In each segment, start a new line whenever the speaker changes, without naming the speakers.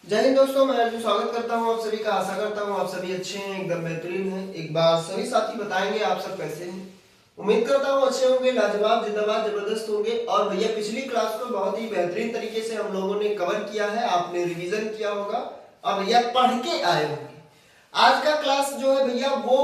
जय हिंद दोस्तों, मैं अर्जुन स्वागत करता हूं आप सभी का। आशा करता हूं आप सभी अच्छे हैं, एकदम बेहतरीन हैं। एक बार सभी साथी बताएंगे आप सब कैसे हैं। उम्मीद करता हूं अच्छे होंगे, लाजवाब, जिंदाबाद, जबरदस्त होंगे। और भैया पिछली क्लास को बहुत ही बेहतरीन तरीके से हम लोगों ने कवर किया है, आपने रिवीजन किया होगा और भैया पढ़ के आए होंगे। आज का क्लास जो है भैया वो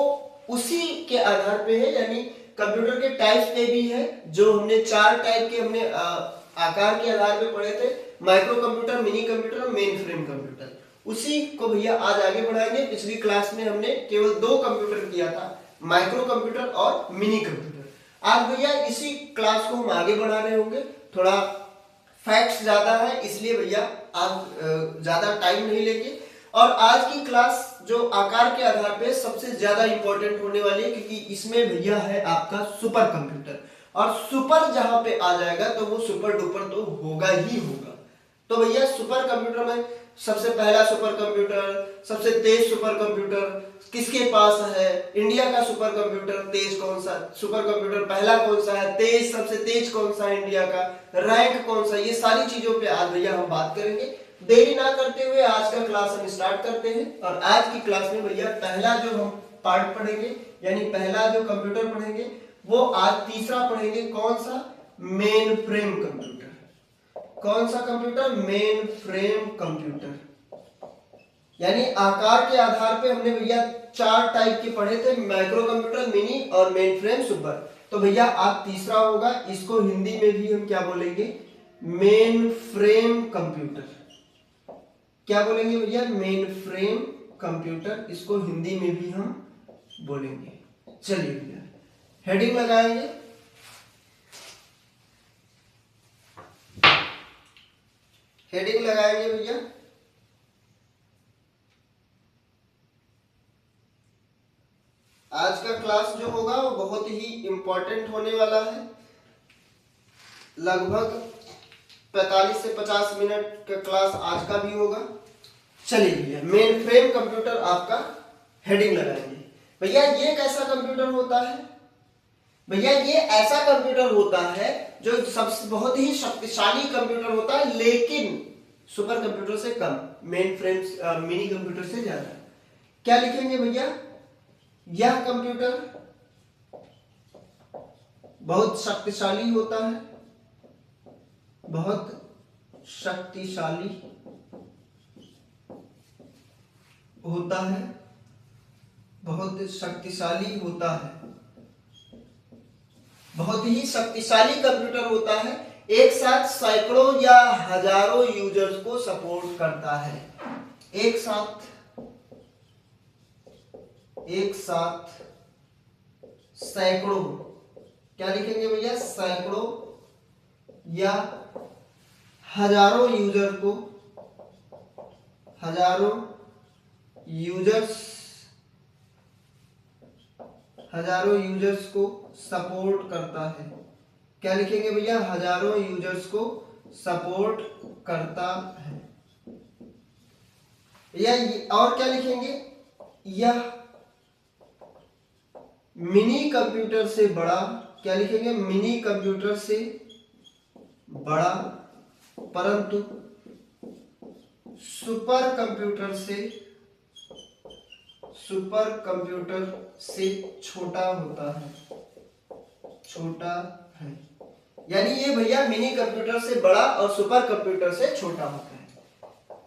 उसी के आधार पे है, यानी कंप्यूटर के टाइप्स पे भी है। जो हमने 4 टाइप के हमने आकार के आधार पे पढ़े थे, माइक्रो कंप्यूटर, मिनी कंप्यूटर और मेन फ्रेम कंप्यूटर, उसी को भैया आज आगे बढ़ाएंगे। पिछली क्लास में हमने केवल 2 कंप्यूटर किया था, माइक्रो कंप्यूटर और मिनी कंप्यूटर। आज भैया इसी क्लास को हम आगे बढ़ा रहे होंगे। थोड़ा फैक्ट्स ज्यादा है, इसलिए भैया आज ज्यादा टाइम नहीं लेंगे। और आज की क्लास जो आकार के आधार पे सबसे ज्यादा इंपॉर्टेंट होने वाली है, क्योंकि इसमें भैया है आपका सुपर कंप्यूटर। और सुपर जहां पे आ जाएगा तो वो सुपर डुपर तो होगा ही होगा। तो भैया सुपर कंप्यूटर में सबसे पहला सुपर कंप्यूटर, सबसे तेज सुपर कंप्यूटर किसके पास है? इंडिया का सुपर कंप्यूटर तेज कौन सा सुपर कंप्यूटर पहला कौन सा है? तेज सबसे तेज कौन सा है इंडिया का? रैंक कौन सा? ये सारी चीजों पे आज भैया हम बात करेंगे। देरी ना करते हुए आज का क्लास हम स्टार्ट करते हैं। और आज की क्लास में भैया पहला जो हम पार्ट पढ़ेंगे, यानी पहला जो कंप्यूटर पढ़ेंगे वो आज तीसरा पढ़ेंगे। कौन सा? Main frame computer. कौन सा कंप्यूटर? Main frame computer. यानी आकार के आधार पे हमने भैया 4 टाइप के पढ़े थे, माइक्रो कंप्यूटर, मिनी और मेन फ्रेम सुपर। तो भैया आज तीसरा होगा, इसको हिंदी में भी हम क्या बोलेंगे? Main frame computer. क्या बोलेंगे भैया? मेन फ्रेम कंप्यूटर, इसको हिंदी में भी हम बोलेंगे। चलिए भैया हेडिंग लगाएंगे। हेडिंग लगाएंगे भैया। आज का क्लास जो होगा वो बहुत ही इंपॉर्टेंट होने वाला है। लगभग 45 से 50 मिनट का क्लास आज का भी होगा। चलिए भैया मेन फ्रेम कंप्यूटर आपका हेडिंग लगाएंगे। भैया ये कैसा कंप्यूटर होता है? भैया ये ऐसा कंप्यूटर होता है जो सबसे बहुत ही शक्तिशाली कंप्यूटर होता है, लेकिन सुपर कंप्यूटर से कम, मेन फ्रेम मिनी कंप्यूटर से ज्यादा। क्या लिखेंगे भैया? यह कंप्यूटर बहुत शक्तिशाली होता है, बहुत शक्तिशाली होता है, बहुत शक्तिशाली होता है, बहुत ही शक्तिशाली कंप्यूटर होता है। एक साथ सैकड़ों या हजारों यूजर्स को सपोर्ट करता है। एक साथ सैकड़ों, क्या लिखेंगे भैया? सैकड़ों या हजारों यूजर को, हजारों यूजर्स को सपोर्ट करता है। क्या लिखेंगे भैया? हजारों यूजर्स को सपोर्ट करता है। या और क्या लिखेंगे? यह मिनी कंप्यूटर से बड़ा, क्या लिखेंगे? मिनी कंप्यूटर से बड़ा, परंतु सुपर कंप्यूटर से छोटा होता है। छोटा है, यानी ये भैया मिनी कंप्यूटर से बड़ा और सुपर कंप्यूटर से छोटा होता है।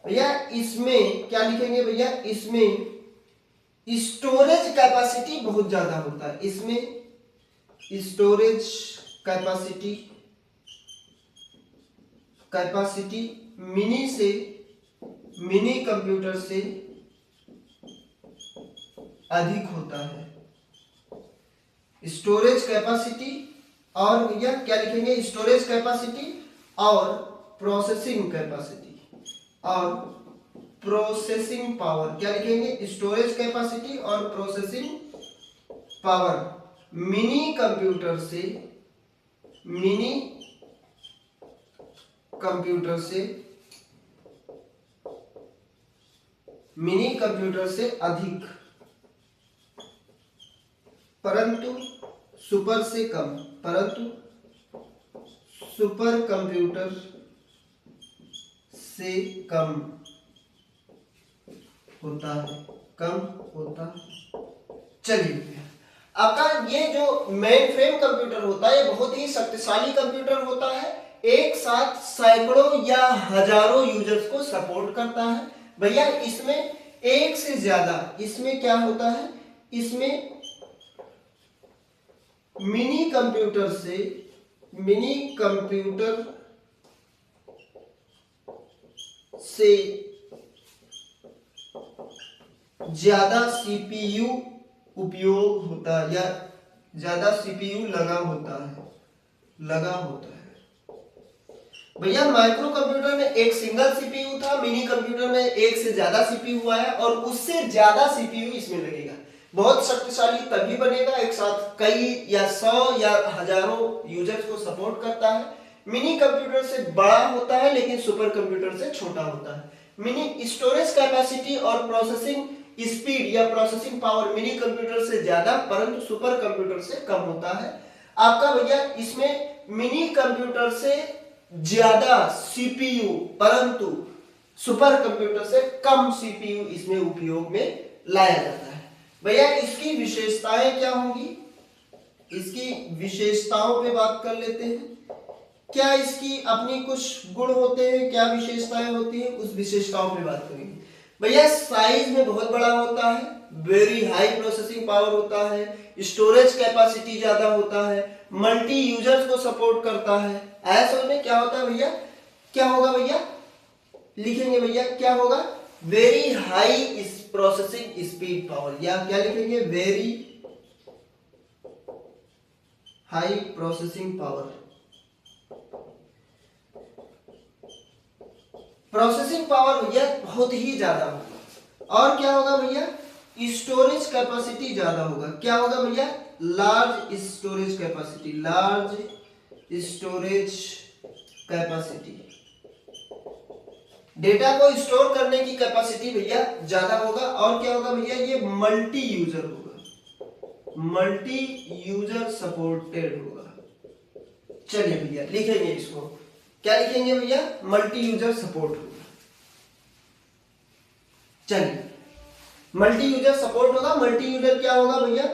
भैया इसमें क्या लिखेंगे भैया? इसमें स्टोरेज कैपेसिटी बहुत ज्यादा होता है। इसमें स्टोरेज कैपेसिटी मिनी कंप्यूटर से अधिक होता है। स्टोरेज कैपेसिटी और भैया क्या लिखेंगे? स्टोरेज कैपेसिटी और प्रोसेसिंग पावर। क्या लिखेंगे? स्टोरेज कैपेसिटी और प्रोसेसिंग पावर मिनी कंप्यूटर से अधिक, परंतु सुपर से कम, सुपर कंप्यूटर से कम होता है, कम होता है। चलिए आपका ये जो मेन फ्रेम कंप्यूटर होता है ये बहुत ही शक्तिशाली कंप्यूटर होता है, एक साथ सैकड़ों या हजारों यूजर्स को सपोर्ट करता है। भैया इसमें एक से ज्यादा, इसमें क्या होता है, इसमें मिनी कंप्यूटर से ज्यादा सीपीयू उपयोग होता है या ज्यादा सीपीयू लगा होता है। भैया माइक्रो कंप्यूटर में एक सिंगल सीपीयू था, मिनी कंप्यूटर में एक से ज्यादा सीपीयू आया और उससे ज्यादा सीपीयू इसमें लगेगा। बहुत शक्तिशाली तभी बनेगा, एक साथ कई या 100 या हजारों यूजर्स को सपोर्ट करता है। मिनी कंप्यूटर से बड़ा होता है लेकिन सुपर कंप्यूटर से छोटा होता है। मिनी स्टोरेज कैपेसिटी और प्रोसेसिंग स्पीड या प्रोसेसिंग पावर मिनी कंप्यूटर से ज्यादा परंतु सुपर कंप्यूटर से कम होता है। आपका भैया इसमें मिनी कंप्यूटर से ज्यादा सीपीयू परंतु सुपर कंप्यूटर से कम सीपीयू इसमें उपयोग में लाया जाता है। भैया इसकी विशेषताएं क्या होंगी, इसकी विशेषताओं पे बात कर लेते हैं। क्या इसकी अपनी कुछ गुण होते हैं, क्या विशेषताएं होती हैं, उस विशेषताओं पे बात करेंगे। भैया साइज में बहुत बड़ा होता है, वेरी हाई प्रोसेसिंग पावर होता है, स्टोरेज कैपेसिटी ज्यादा होता है, मल्टी यूजर्स को सपोर्ट करता है। ऐसा में क्या होता है भैया, क्या होगा भैया, लिखेंगे भैया क्या होगा, very high processing speed power, या क्या लिखेंगे, very high processing power. Processing power भैया बहुत ही ज्यादा होगा। और क्या होगा भैया, स्टोरेज कैपेसिटी ज्यादा होगा। क्या होगा भैया, large storage capacity, large storage capacity. Data को स्टोर करने की कैपेसिटी भैया ज्यादा होगा। और क्या होगा भैया, ये मल्टी यूजर होगा, मल्टी यूजर सपोर्टेड होगा। चलिए भैया लिखेंगे इसको, क्या लिखेंगे भैया, मल्टी यूजर सपोर्ट होगा। चलिए मल्टी यूजर सपोर्ट होगा। मल्टी यूजर क्या होगा भैया,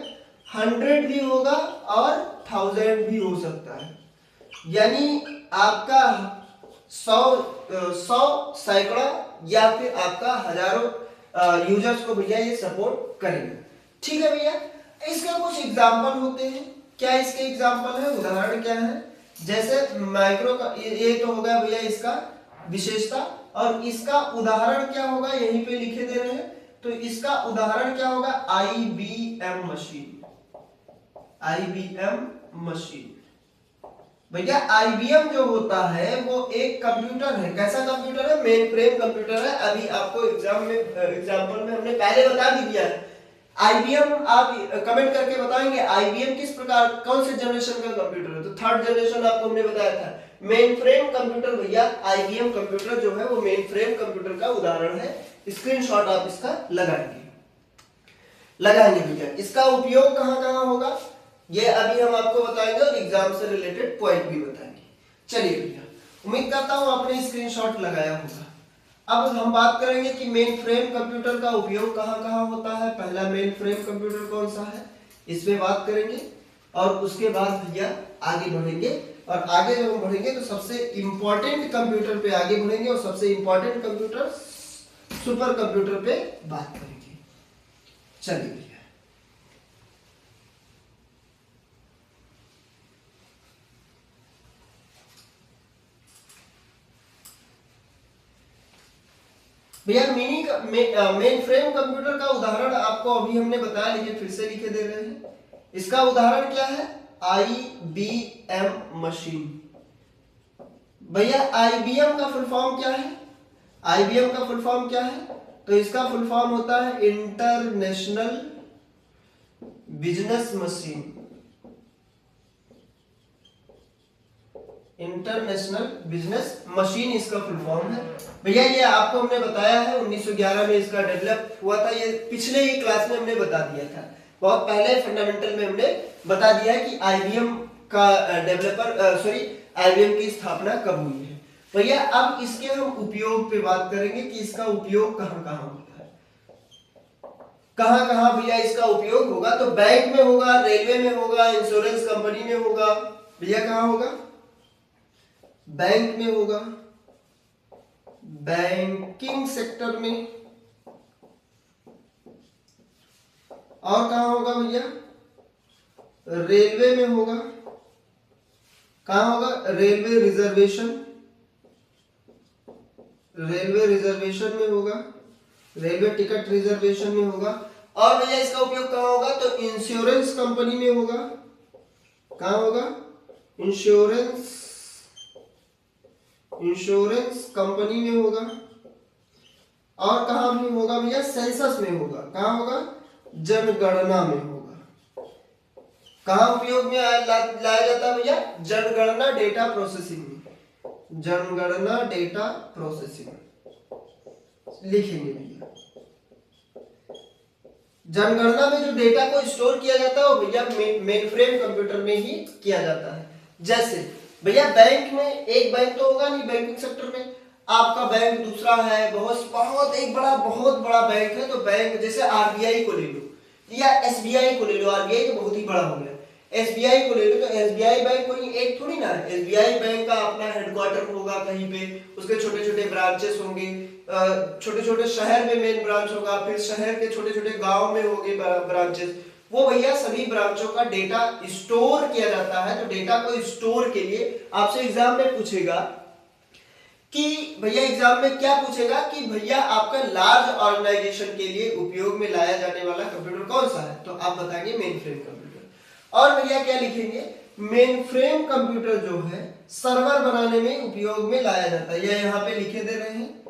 100 भी होगा और 1000 भी हो सकता है, यानी आपका 100 सैकड़ा या फिर आपका हजारों यूजर्स को भैया ये सपोर्ट करेगा। ठीक है भैया, इसके कुछ एग्जाम्पल होते हैं। क्या इसके एग्जाम्पल है, उदाहरण क्या है, जैसे माइक्रो का ये तो हो गया भैया इसका विशेषता, और इसका उदाहरण क्या होगा यहीं पे लिखे दे रहे हैं। तो इसका उदाहरण क्या होगा, IBM मशीन, IBM मशीन। भैया IBM जो होता है वो एक कंप्यूटर है, कैसा कंप्यूटर है, मेन फ्रेम कंप्यूटर है। अभी आपको एग्जाम्पल में हमने पहले बता भी दिया है। IBM आप कमेंट करके बताएंगे IBM किस प्रकार, कौन से जनरेशन का कंप्यूटर है, तो 3rd जनरेशन आपको हमने बताया था। मेन फ्रेम कंप्यूटर भैया IBM कंप्यूटर जो है वो मेन फ्रेम कंप्यूटर का उदाहरण है। स्क्रीनशॉट आप इसका लगाएंगे भैया। इसका उपयोग कहां कहां होगा ये अभी हम आपको बताएंगे और एग्जाम से रिलेटेड पॉइंट भी बताएंगे। चलिए भैया, उम्मीद करता हूं आपने स्क्रीनशॉट लगाया होगा। अब हम बात करेंगे कि मेन फ्रेम कंप्यूटर का उपयोग कहां कहां होता है। पहला मेन फ्रेम कंप्यूटर कौन सा है, इसमें बात करेंगे और उसके बाद भैया आगे बढ़ेंगे। और आगे जब हम बढ़ेंगे तो सबसे इंपॉर्टेंट कंप्यूटर पे आगे बढ़ेंगे और सबसे इंपॉर्टेंट कंप्यूटर सुपर कंप्यूटर पे बात करेंगे। चलिए भैया, मेन फ्रेम कंप्यूटर का उदाहरण आपको अभी हमने बताया, लेकिन फिर से लिखे दे रहे हैं। इसका उदाहरण क्या है, IBM मशीन। भैया IBM का फुल फॉर्म क्या है, IBM का फुल फॉर्म क्या है, तो इसका फुल फॉर्म होता है international business machine. International business machine इसका फुल फॉर्म है। भैया ये आपको हमने बताया है 1911 में इसका डेवलप हुआ था। ये पिछले ही क्लास में हमने बता दिया था, बहुत पहले फंडामेंटल में हमने बता दिया है कि IBM का IBM की स्थापना कब हुई है। भैया अब इसके हम उपयोग पे बात करेंगे कि इसका उपयोग कहां कहां होता है। कहाँ कहाँ भैया इसका उपयोग होगा? तो बैंक में होगा, रेलवे में होगा, इंश्योरेंस कंपनी में होगा। भैया कहाँ होगा? बैंक में होगा, बैंकिंग सेक्टर में। और कहाँ होगा भैया? रेलवे में होगा। कहाँ होगा? रेलवे रिजर्वेशन, रेलवे रिजर्वेशन में होगा, रेलवे टिकट रिजर्वेशन में होगा। और भैया इसका उपयोग कहाँ होगा? तो इंश्योरेंस कंपनी में होगा। कहाँ होगा? इंश्योरेंस कंपनी में होगा। और कहाँ भी होगा भैया? सेंसस में होगा। कहाँ होगा? जनगणना में होगा। कहाँ उपयोग में लाया जाता है भैया? जनगणना डेटा प्रोसेसिंग में, जनगणना डेटा प्रोसेसिंग लिखेंगे भैया। जनगणना में जो डेटा को स्टोर किया जाता है वो भैया मेन फ्रेम कंप्यूटर में ही किया जाता है। जैसे भैया बैंक में, एक बैंक तो होगा नहीं बैंकिंग सेक्टर में, आपका बैंक दूसरा है, बहुत बड़ा बैंक है। तो बैंक जैसे आरबीआई को ले लो या एसबीआई को ले लो, आरबीआई तो बहुत ही बड़ा हो गया, एसबीआई को ले लो। तो एसबीआई बैंक कोई एक थोड़ी ना है, एसबीआई बैंक का अपना हेडक्वार्टर होगा कहीं पे, उसके छोटे छोटे ब्रांचेस होंगे, छोटे छोटे शहर में मेन ब्रांच होगा, फिर शहर के छोटे छोटे गांव में होंगे ब्रांचेस। वो भैया सभी ब्रांचों का डेटा स्टोर किया जाता है। तो डेटा को स्टोर के लिए आपसे एग्जाम में पूछेगा कि भैया, एग्जाम में क्या पूछेगा कि भैया आपका लार्ज ऑर्गेनाइजेशन के लिए उपयोग में लाया जाने वाला कंप्यूटर कौन सा है? तो आप बताएंगे मेन फ्रेम कंप्यूटर। और भैया क्या लिखेंगे? मेन फ्रेम कंप्यूटर जो है सर्वर बनाने में उपयोग में लाया जाता है। यह यहाँ पे लिखे दे रहे हैं।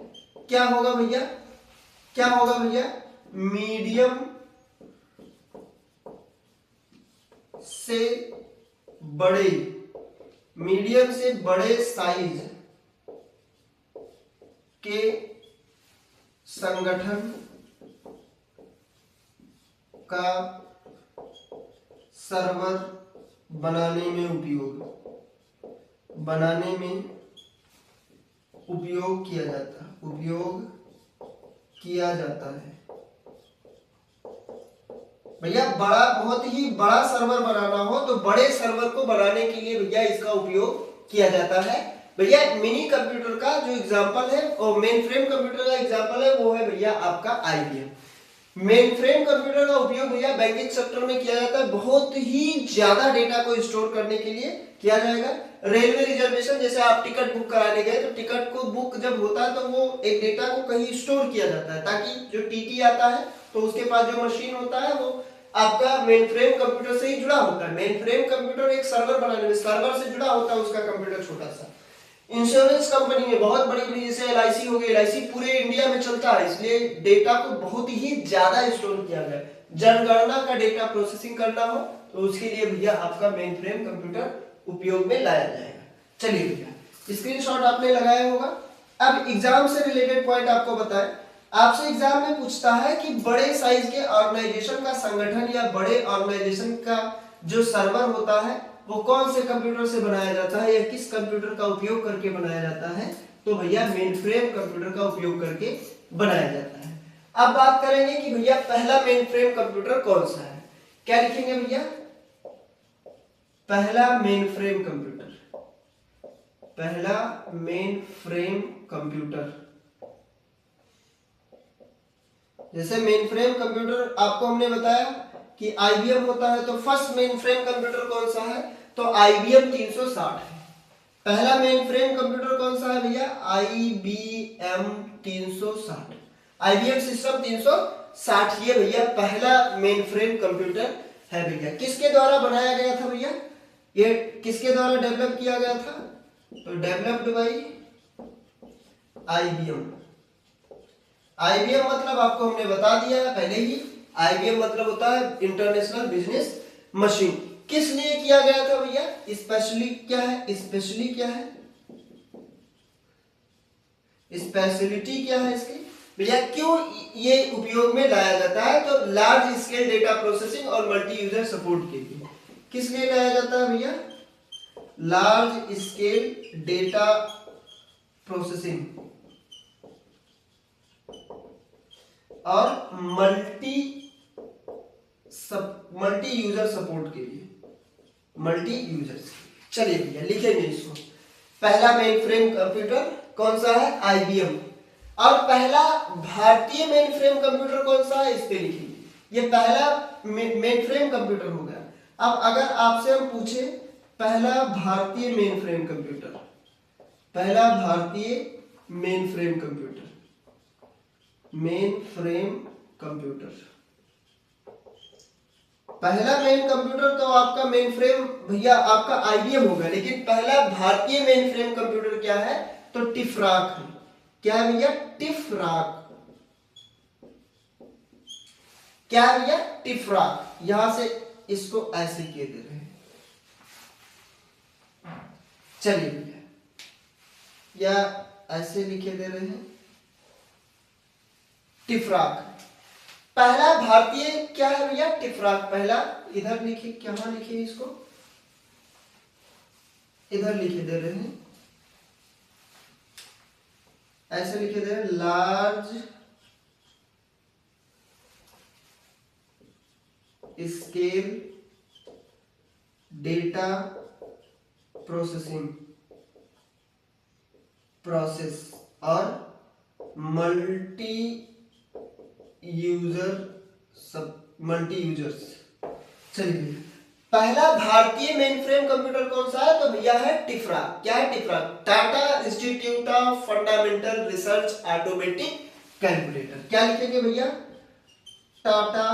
क्या होगा भैया? क्या होगा भैया? मीडियम से बड़े, मीडियम से बड़े साइज के संगठन का सर्वर बनाने में उपयोग किया जाता है। भैया बहुत ही बड़ा सर्वर बनाना हो तो बड़े सर्वर को बनाने के लिए भैया इसका उपयोग किया जाता है। भैया मिनी कंप्यूटर का जो एग्जांपल है और मेन फ्रेम कंप्यूटर का एग्जांपल है वो है भैया आपका आईबीएम। मेन फ्रेम कंप्यूटर का उपयोग भैया बैंकिंग सेक्टर में किया जाता है, बहुत ही ज्यादा डेटा को स्टोर करने के लिए किया जाएगा। रेलवे रिजर्वेशन, जैसे आप टिकट बुक कराने गए तो टिकट को बुक जब होता है तो वो एक डेटा को कहीं स्टोर किया जाता है ताकि जो टीटी आता है तो उसके पास जो मशीन होता है वो आपका मेन फ्रेम कंप्यूटर से ही जुड़ा होता है। मेन फ्रेम कंप्यूटर एक सर्वर बनाने में सर्वर से जुड़ा होता है उसका कंप्यूटर छोटा सा। इंश्योरेंस कंपनी में बहुत बड़ी बड़ी जैसे एलआईसी हो गई, एलआईसी पूरे इंडिया में चलता है इसलिए डेटा को बहुत ही ज्यादा स्टोर किया गया। जनगणना का डेटा प्रोसेसिंग करना हो तो उसके लिए भैया आपका मेन फ्रेम कंप्यूटर उपयोग में लाया जाएगा। चलिए भैया स्क्रीनशॉट आपने लगाया होगा। अब एग्जाम से रिलेटेड पॉइंट आपको बताएं। आपसे एग्जाम में पूछता है कि बड़े साइज के ऑर्गेनाइजेशन का संगठन या बड़े ऑर्गेनाइजेशन का जो सर्वर होता है वो कौन से कंप्यूटर से बनाया जाता है या किस कंप्यूटर का उपयोग करके बनाया जाता है? तो भैया मेन फ्रेम कंप्यूटर का उपयोग करके बनाया जाता है। अब बात करेंगे कि भैया पहला मेन फ्रेम कंप्यूटर कौन सा है। क्या लिखेंगे भैया? पहला मेन फ्रेम कंप्यूटर, पहला मेन फ्रेम कंप्यूटर। जैसे मेन फ्रेम कंप्यूटर आपको हमने बताया कि आईबीएम होता है, तो फर्स्ट मेन फ्रेम कंप्यूटर कौन सा है? तो आईबीएम 360 है। पहला मेन फ्रेम कंप्यूटर कौन सा है भैया? आईबीएम 360, आईबीएम सिस्टम 360 ये भैया पहला मेन फ्रेम कंप्यूटर है भैया। किसके द्वारा बनाया गया था भैया? ये किसके द्वारा डेवलप किया गया था? तो डेवलप्ड बाय आईबीएम। आईबीएम मतलब आपको हमने बता दिया है पहले ही, आईबीएम मतलब होता है इंटरनेशनल बिजनेस मशीन। किस लिए किया गया था भैया? स्पेशली क्या है? स्पेशली क्या है? स्पेशलिटी क्या है इसकी भैया? क्यों ये उपयोग में लाया जाता है? तो लार्ज स्केल डेटा प्रोसेसिंग और मल्टी यूजर सपोर्ट के लिए। किस लिए लाया जाता है भैया? लार्ज स्केल डेटा प्रोसेसिंग और मल्टी मल्टी यूजर सपोर्ट के लिए, मल्टी यूजर्स। चलिए भैया लिखेंगे इसको। पहला मेन फ्रेम कंप्यूटर कौन सा है? IBM। और पहला भारतीय मेन फ्रेम कंप्यूटर कौन सा है? इस पे लिखिए। ये पहला मेन फ्रेम कंप्यूटर हो गया। अब अगर आपसे हम पूछे पहला भारतीय मेन फ्रेम कंप्यूटर, पहला भारतीय main frame computer, main frame computer, पहला मेन कंप्यूटर तो आपका मेन फ्रेम भैया आपका IBM होगा, लेकिन पहला भारतीय मेन फ्रेम कंप्यूटर क्या है? तो टिफराक है। क्या है भैया? टिफराक। क्या है भैया? टिफराक। यहां से इसको ऐसे किए दे रहे हैं। चलिए भैया, या ऐसे लिखे दे रहे हैं टिफराक। पहला भारतीय क्या है भैया? टिफराक। पहला इधर लिखे, कहां लिखे इसको? इधर लिखे दे रहे हैं, ऐसे लिखे दे रहे हैं, large scale data processing process और मल्टी यूजर्स। चलिए, पहला भारतीय मेन फ्रेम कंप्यूटर कौन सा है? तो भैया है टिफराक। क्या है TIFRAC? Tata institute of fundamental research automatic calculator. क्या लिखेंगे भैया? टाटा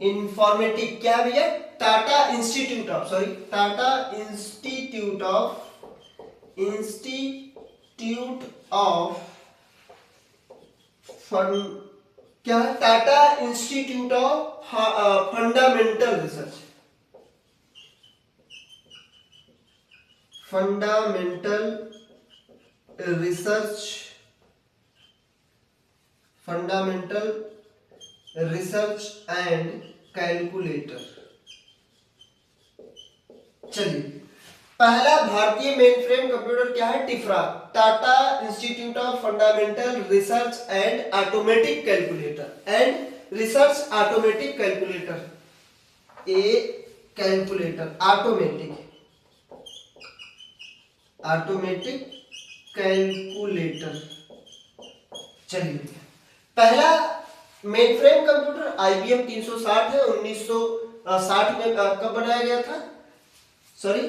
इंफॉर्मेटिक। क्या है भैया? Tata institute of, sorry, Tata institute of क्या है? Tata institute of fundamental research, fundamental research and calculator. चलिए, पहला भारतीय मेन फ्रेम कंप्यूटर क्या है? TIFRAC. Tata institute of fundamental research and automatic calculator, and research automatic calculator, a calculator, automatic calculator. चलिए, पहला main frame computer IBM 360 है। 1960 में कब बनाया गया था? सॉरी,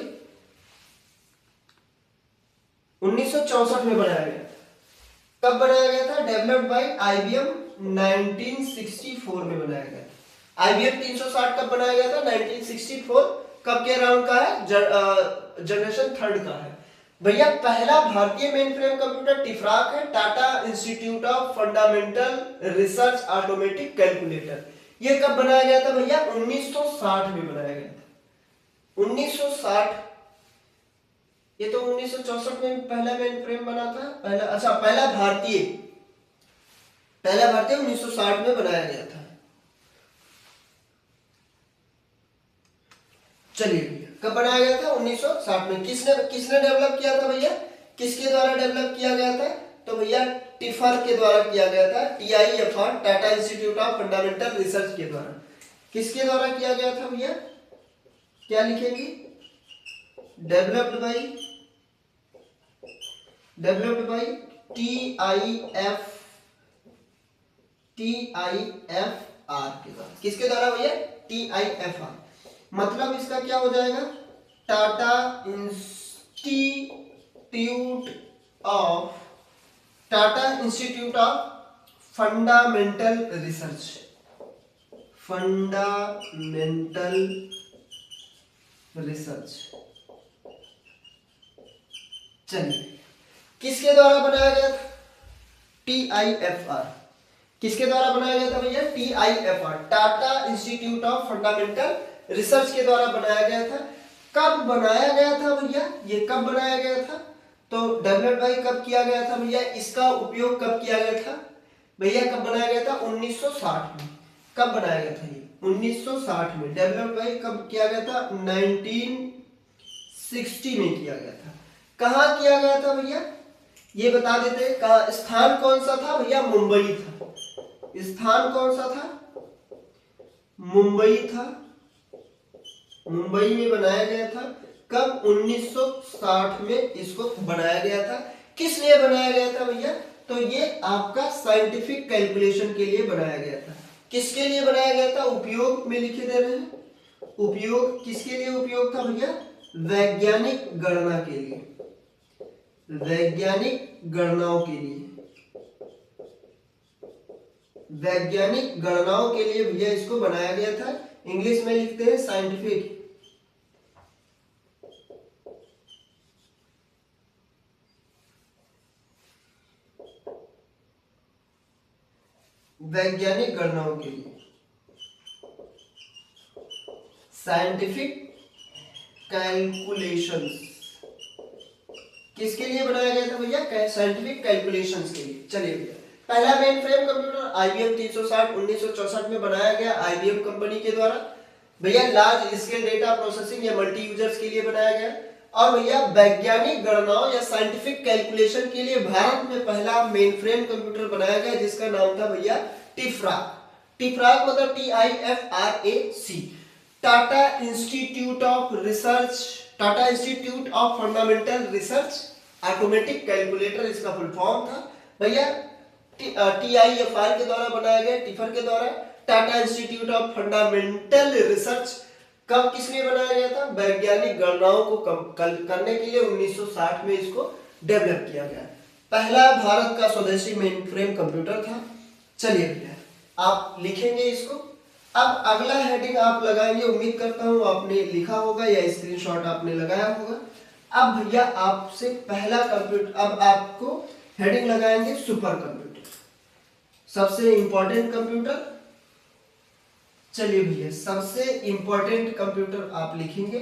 1964 में बनाया गया था। कब बनाया गया था? डेवलप्ड बाय IBM 1964 में बनाया गया था। IBM 360 कब बनाया गया था? 1964। कब के अराउंड का है? जनरेशन थर्ड का है भैया। पहला भारतीय मेन फ्रेम कंप्यूटर टिफराक है, Tata institute of fundamental research automatic calculator. ये कब बनाया गया था भैया? 1960 में बनाया गया था। 1960। ये तो 1964 में पहला मेन फ्रेम बना था। पहला भारतीय 1960 में बनाया गया था। चलिए भैया, कब बनाया गया था? 1960 में। किसने डेवलप किया था भैया? किसके द्वारा डेवलप किया गया था? तो भैया टिफर के द्वारा किया गया था। TIFR, Tata institute of fundamental research के द्वारा। किसके द्वारा किया गया था भैया? क्या लिखेंगे? डेवलप्ड बाय TIFR के द्वारा। किसके द्वारा भैया? TIFR। मतलब इसका क्या हो जाएगा? Tata institute of fundamental research. चलिए, किसके द्वारा बनाया गया था? TIFR। किसके द्वारा बनाया गया था भैया? TIFR, Tata institute of fundamental research के द्वारा बनाया गया था। कब बनाया गया था भैया? ये कब बनाया गया था? तो डेवलप बाय कब किया गया था भैया? इसका उपयोग कब किया गया था भैया? कब बनाया गया था? 1960 में। कब बनाया गया था ये? 1960 में। डेवलप बाय कब किया गया था? 1960 में किया गया था। कहाँ किया गया था भैया? ये बता देते हैं। स्थान कौन सा था भैया? मुंबई था। स्थान कौन सा था? मुंबई था, मुंबई में बनाया गया था। कब? 1960 में इसको बनाया गया था। किस लिए बनाया गया था भैया? तो ये आपका साइंटिफिक कैलकुलेशन के लिए बनाया गया था। किसके लिए बनाया गया था? उपयोग में लिखे दे रहे हैं। उपयोग किसके लिए उपयोग था भैया? वैज्ञानिक गणना के लिए, वैज्ञानिक गणनाओं के लिए, वैज्ञानिक गणनाओं के लिए भैया इसको बनाया गया था। इंग्लिश में लिखते हैं साइंटिफिक, वैज्ञानिक गणनाओं के लिए, साइंटिफिक कैलकुलेशंस। किसके लिए बनाया गया था भैया? साइंटिफिक कैलकुलेशंस के लिए। चलिए भैया, पहला मेन फ्रेम कंप्यूटर IBM 360 1964 में बनाया गया IBM कंपनी के द्वारा। भैया लार्ज स्केल डेटा प्रोसेसिंग या मल्टी यूजर्स के लिए बनाया गया। और भैया वैज्ञानिक गणनाओं या साइंटिफिक कैलकुलेशन के लिए भारत में पहला मेन फ्रेम कंप्यूटर बनाया गया, जिसका नाम था भैया टिफ्राक। टिफ्राक मतलब TIFRAC, Tata institute of research, Tata institute of fundamental research automatic calculator इसका फुल फॉर्म था। भैया TIFR के द्वारा बनाया गया, टिफर के द्वारा, Tata institute of fundamental research. कब किसने बनाया गया था? वैज्ञानिक गणनाओं को करने के लिए 1960 में इसको डेवलप किया गया। पहला भारत का स्वदेशी मेन फ्रेम कंप्यूटर था। चलिए भैया आप लिखेंगे इसको। अब अगला हेडिंग आप लगाएंगे, उम्मीद करता हूं आपने लिखा होगा या स्क्रीनशॉट आपने लगाया होगा। अब भैया आपसे पहला कंप्यूटर, अब आपको हेडिंग लगाएंगे सुपर कंप्यूटर, सबसे इंपॉर्टेंट कंप्यूटर। चलिए भैया सबसे इंपॉर्टेंट कंप्यूटर आप लिखेंगे,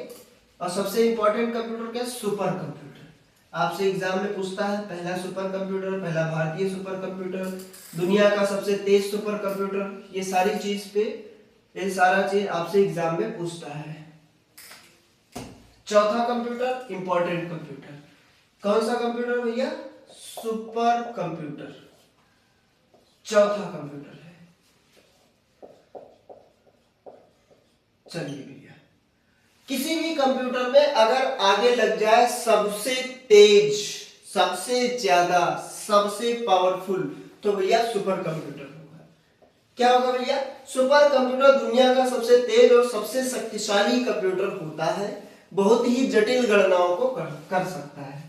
और सबसे इंपॉर्टेंट कंप्यूटर क्या? Super computer. आपसे एग्जाम में पूछता है पहला सुपर कंप्यूटर, पहला भारतीय सुपर कंप्यूटर, दुनिया का सबसे तेज सुपर कंप्यूटर, ये सारी चीज पे, ये सारा चीज आपसे एग्जाम में पूछता है। चौथा कंप्यूटर इंपॉर्टेंट कंप्यूटर, कौन सा कंप्यूटर भैया? सुपर कंप्यूटर, चौथा कंप्यूटर है। चलिए भैया, किसी भी कंप्यूटर में अगर आगे लग जाए सबसे तेज, सबसे ज्यादा, सबसे पावरफुल, तो भैया सुपर कंप्यूटर होगा। क्या होगा भैया? सुपर कंप्यूटर दुनिया का सबसे तेज और सबसे शक्तिशाली कंप्यूटर होता है, बहुत ही जटिल गणनाओं को कर सकता है।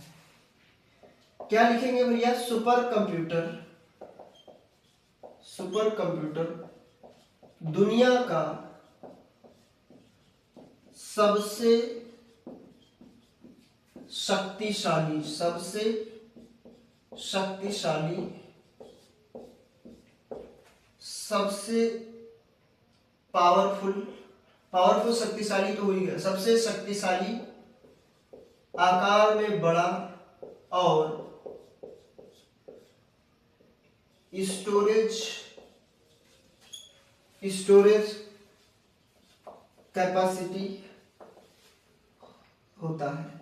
क्या लिखेंगे भैया? सुपर कंप्यूटर, सुपर कंप्यूटर दुनिया का सबसे शक्तिशाली, सबसे शक्तिशाली, सबसे पावरफुल, पावरफुल शक्तिशाली तो हो ही गया, सबसे शक्तिशाली, आकार में बड़ा और स्टोरेज कैपेसिटी होता है।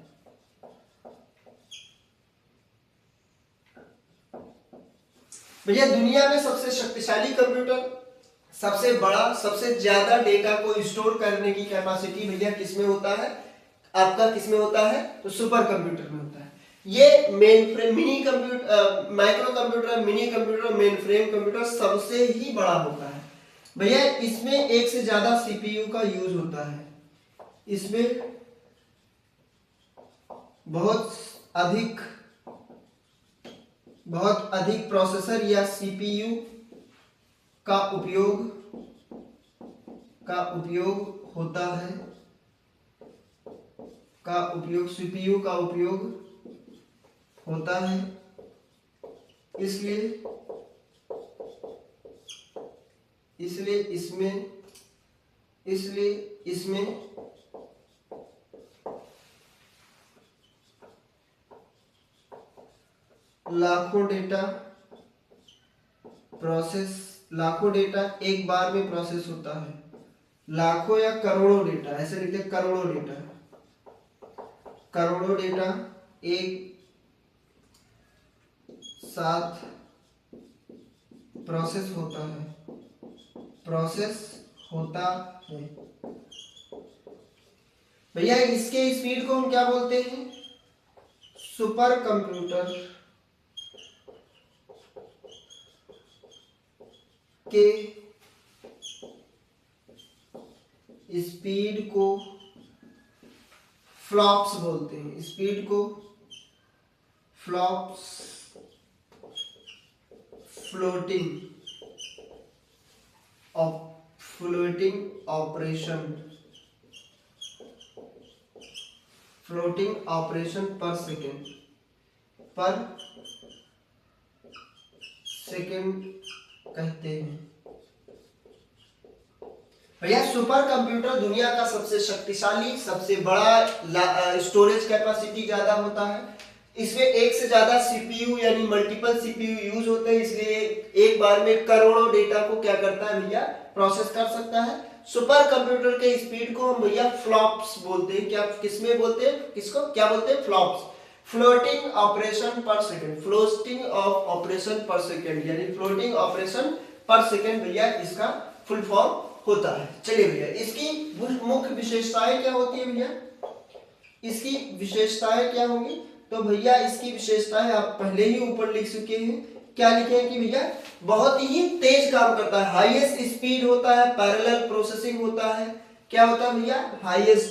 भैया दुनिया में सबसे शक्तिशाली कंप्यूटर, सबसे बड़ा, सबसे ज्यादा डेटा को स्टोर करने की कैपेसिटी भैया किसमें होता है? आपका किसमें होता है? तो सुपर कंप्यूटर में होता है। ये main frame, mini computer, micro computer, mini computer, main frame computer सबसे ही बड़ा होता है। भैया इसमें एक से ज्यादा सीपीयू का यूज होता है, इसमें बहुत अधिक प्रोसेसर या सीपीयू का उपयोग होता है, सीपीयू का उपयोग होता है। इसलिए इसमें लाखों डेटा एक बार में प्रोसेस होता है, लाखों या करोड़ों डेटा, ऐसे लिखते हैं करोड़ों डेटा एक साथ प्रोसेस होता है। भैया इसके स्पीड को हम क्या बोलते हैं? सुपर कंप्यूटर के स्पीड को फ्लॉप्स बोलते हैं। स्पीड को flops, floating operation, floating operation पर सेकेंड कहते हैं। भैया सुपर कंप्यूटर दुनिया का सबसे शक्तिशाली, सबसे बड़ा स्टोरेज कैपेसिटी ज्यादा होता है। इसमें एक से ज्यादा सीपीयू यानी मल्टीपल सीपीयू यूज होते हैं, इसलिए एक बार में करोड़ों डेटा को क्या करता है भैया? प्रोसेस कर सकता है। सुपर कंप्यूटर के स्पीड को हम भैया फ्लॉप्स बोलते हैं। क्या किसमें बोलते हैं? किसको क्या बोलते हैं? फ्लॉप्स, फ्लोटिंग ऑपरेशन पर सेकेंड, फ्लोटिंग ऑफ ऑपरेशन पर सेकेंड यानी फ्लोटिंग ऑपरेशन पर सेकेंड भैया इसका फुल फॉर्म होता है। चलिए भैया इसकी मुख्य विशेषताएं क्या होती है भैया? इसकी विशेषताएं क्या होंगी? तो भैया इसकी विशेषताएं आप पहले ही ऊपर लिख चुके हैं। क्या लिखे हैं कि भैया बहुत ही तेज काम करता है, हाईएस्ट स्पीड होता है, पैरेलल प्रोसेसिंग होता है। क्या होता है भैया? हाईएस्ट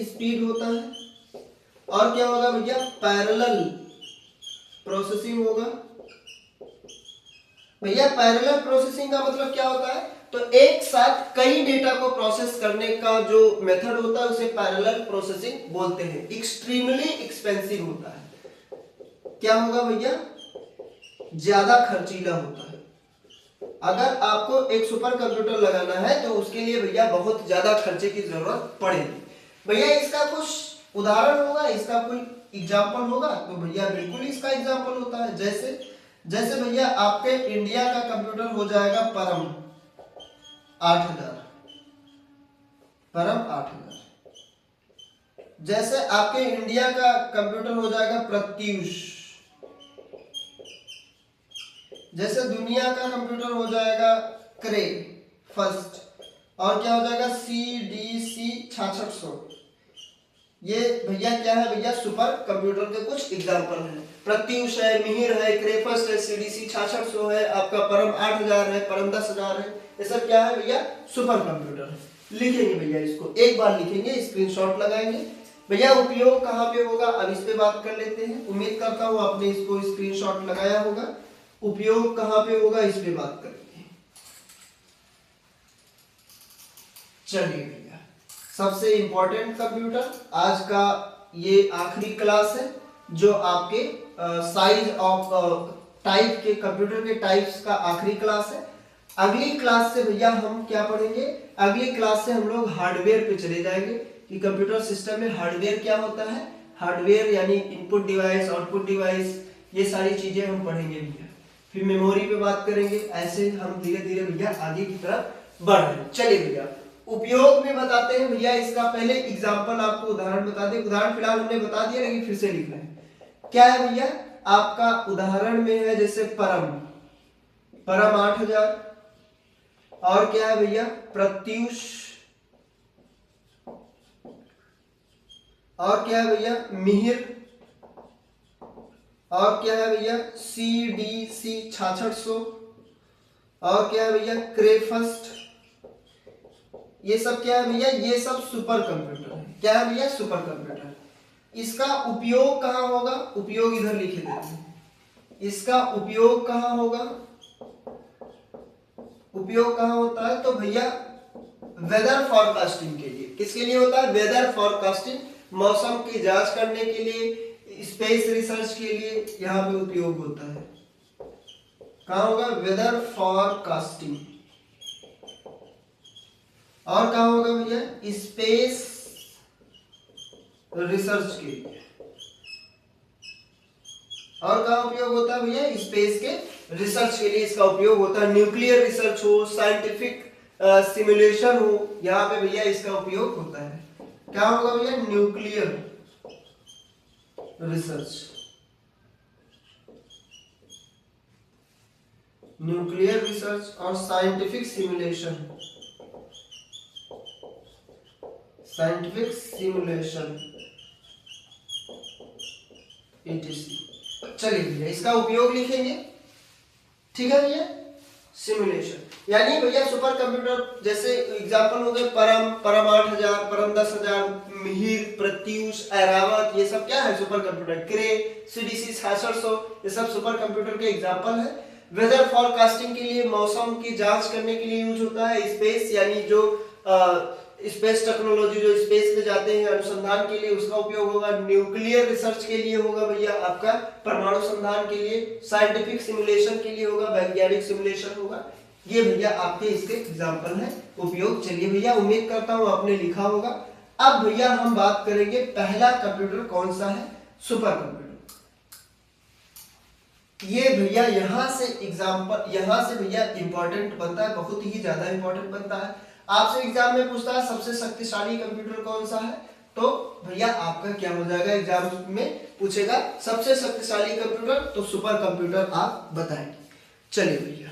स्पीड होता है। और क्या होगा भैया? पैरेलल प्रोसेसिंग होगा। भैया पैरेलल प्रोसेसिंग का मतलब क्या होता है? तो एक साथ कई डेटा को प्रोसेस करने का जो मेथड होता है उसे पैरेलल प्रोसेसिंग बोलते हैं। एक्सट्रीमली एक्सपेंसिव होता है। क्या होगा भैया? ज्यादा खर्चीला होता है। अगर आपको एक सुपर कंप्यूटर लगाना है तो उसके लिए भैया बहुत ज्यादा खर्चे की जरूरत पड़ेगी। भैया इसका कुछ उदाहरण होगा, इसका कोई एग्जाम्पल होगा? तो भैया बिल्कुल इसका एग्जाम्पल होता है। जैसे भैया आपके इंडिया का कंप्यूटर हो जाएगा परम 8000, परम 8000। जैसे आपके इंडिया का कंप्यूटर हो जाएगा प्रत्यूष। जैसे दुनिया का कंप्यूटर हो जाएगा क्रे फर्स्ट। और क्या हो जाएगा? CDC 6600। ये भैया क्या है भैया? सुपर कंप्यूटर के कुछ एग्जाम्पल हैं। प्रत्यूष है, मिहिर है, क्रेफस्ट है, CDC 6600 है, आपका परम 8000 है, परम 10000 है। ये सब क्या है भैया? सुपर कंप्यूटर है। लिखेंगे भैया इसको, एक बार लिखेंगे, स्क्रीनशॉट लगाएंगे। भैया उपयोग कहाँ पे होगा अब इस पे बात कर लेते हैं। उम्मीद करता हूँ आपने इसको स्क्रीनशॉट लगाया होगा। उपयोग कहाँ पे होगा इस पे बात करेंगे। चलिए भैया सबसे इंपॉर्टेंट कंप्यूटर आज का ये आखिरी क्लास है जो आपके साइज ऑफ टाइप के कंप्यूटर के टाइप्स का आखिरी क्लास है। अगली क्लास से भैया हम क्या पढ़ेंगे? अगली क्लास से हम लोग हार्डवेयर पे चले जाएंगे कि कंप्यूटर सिस्टम में हार्डवेयर क्या होता है। हार्डवेयर यानी इनपुट डिवाइस, आउटपुट डिवाइस, ये सारी चीजें हम पढ़ेंगे भैया। फिर मेमोरी पे बात करेंगे। ऐसे हम धीरे धीरे भैया आगे की तरफ बढ़ रहे हैं। चलिए भैया उपयोग में बताते हैं भैया। इसका पहले एग्जांपल आपको उदाहरण बता दें। उदाहरण फिलहाल हमने बता दिया लेकिन फिर से लिख रहे हैं। क्या है भैया? आपका उदाहरण में है जैसे परम 8000। और क्या है भैया? प्रत्यूष। और क्या है भैया? मिहिर। और क्या है भैया? CDC 6600। और क्या है भैया? क्रेफस्ट। ये सब क्या है भैया? ये सब सुपर कंप्यूटर है। क्या है भैया? Super computer. इसका उपयोग कहाँ होगा? उपयोग इधर लिखे देते हैं। इसका उपयोग कहाँ होगा? उपयोग कहाँ होता है? तो भैया वेदर फॉरकास्टिंग के लिए। किसके लिए होता है? वेदर फॉरकास्टिंग, मौसम की जांच करने के लिए, स्पेस रिसर्च के लिए यहाँ पे उपयोग होता है। कहाँ होगा? Weather forecasting. और कहाँ होगा भैया? स्पेस रिसर्च के लिए। और कहाँ उपयोग होता है भैया? स्पेस के रिसर्च के लिए इसका उपयोग होता है। न्यूक्लियर रिसर्च हो, साइंटिफिक सिमुलेशन हो, यहाँ पे भैया इसका उपयोग होता है। क्या होगा भैया? Nuclear research. न्यूक्लियर रिसर्च और scientific simulation, scientific simulation etc। चलिए भैया इसका उपयोग लिखेंगे, ठीक है भैया। सिमुलेशन यानी भैया सुपर कंप्यूटर, जैसे एग्जांपल हो गए परम, परम 8000, परम 10000, मिहिर, प्रत्यूष, ऐरावत, ये सब क्या है सुपर कंप्यूटर। क्रे, सीडीसी 6600, ये सब सुपर कंप्यूटर के एग्जांपल है। वेदर फॉरकास्टिंग के लिए, मौसम की जांच करने के लिए यूज होता है। स्पेस यानी जो स्पेस टेक्नोलॉजी, जो स्पेस में जाते हैं अनुसंधान के लिए, उसका उपयोग होगा। न्यूक्लियर रिसर्च के लिए होगा भैया आपका, परमाणु संधान के लिए। साइंटिफिक सिमुलेशन के लिए होगा, वैज्ञानिक सिमुलेशन होगा। ये भैया आपके इसके एग्जांपल है, उपयोग। चलिए भैया उम्मीद करता हूं आपने लिखा होगा। अब भैया हम बात करेंगे पहला कंप्यूटर कौन सा है, सुपर कंप्यूटर। ये भैया यहां से एग्जांपल, यहां से भैया इंपॉर्टेंट बनता है, बहुत ही ज्यादा इंपॉर्टेंट बनता है। आपसे एग्जाम में पूछता है सबसे शक्तिशाली कंप्यूटर कौन सा है, तो भैया आपका क्या हो जाएगा, एग्जाम में पूछेगा सबसे शक्तिशाली कंप्यूटर, तो सुपर कंप्यूटर आप बताएंगे। चलिए भैया,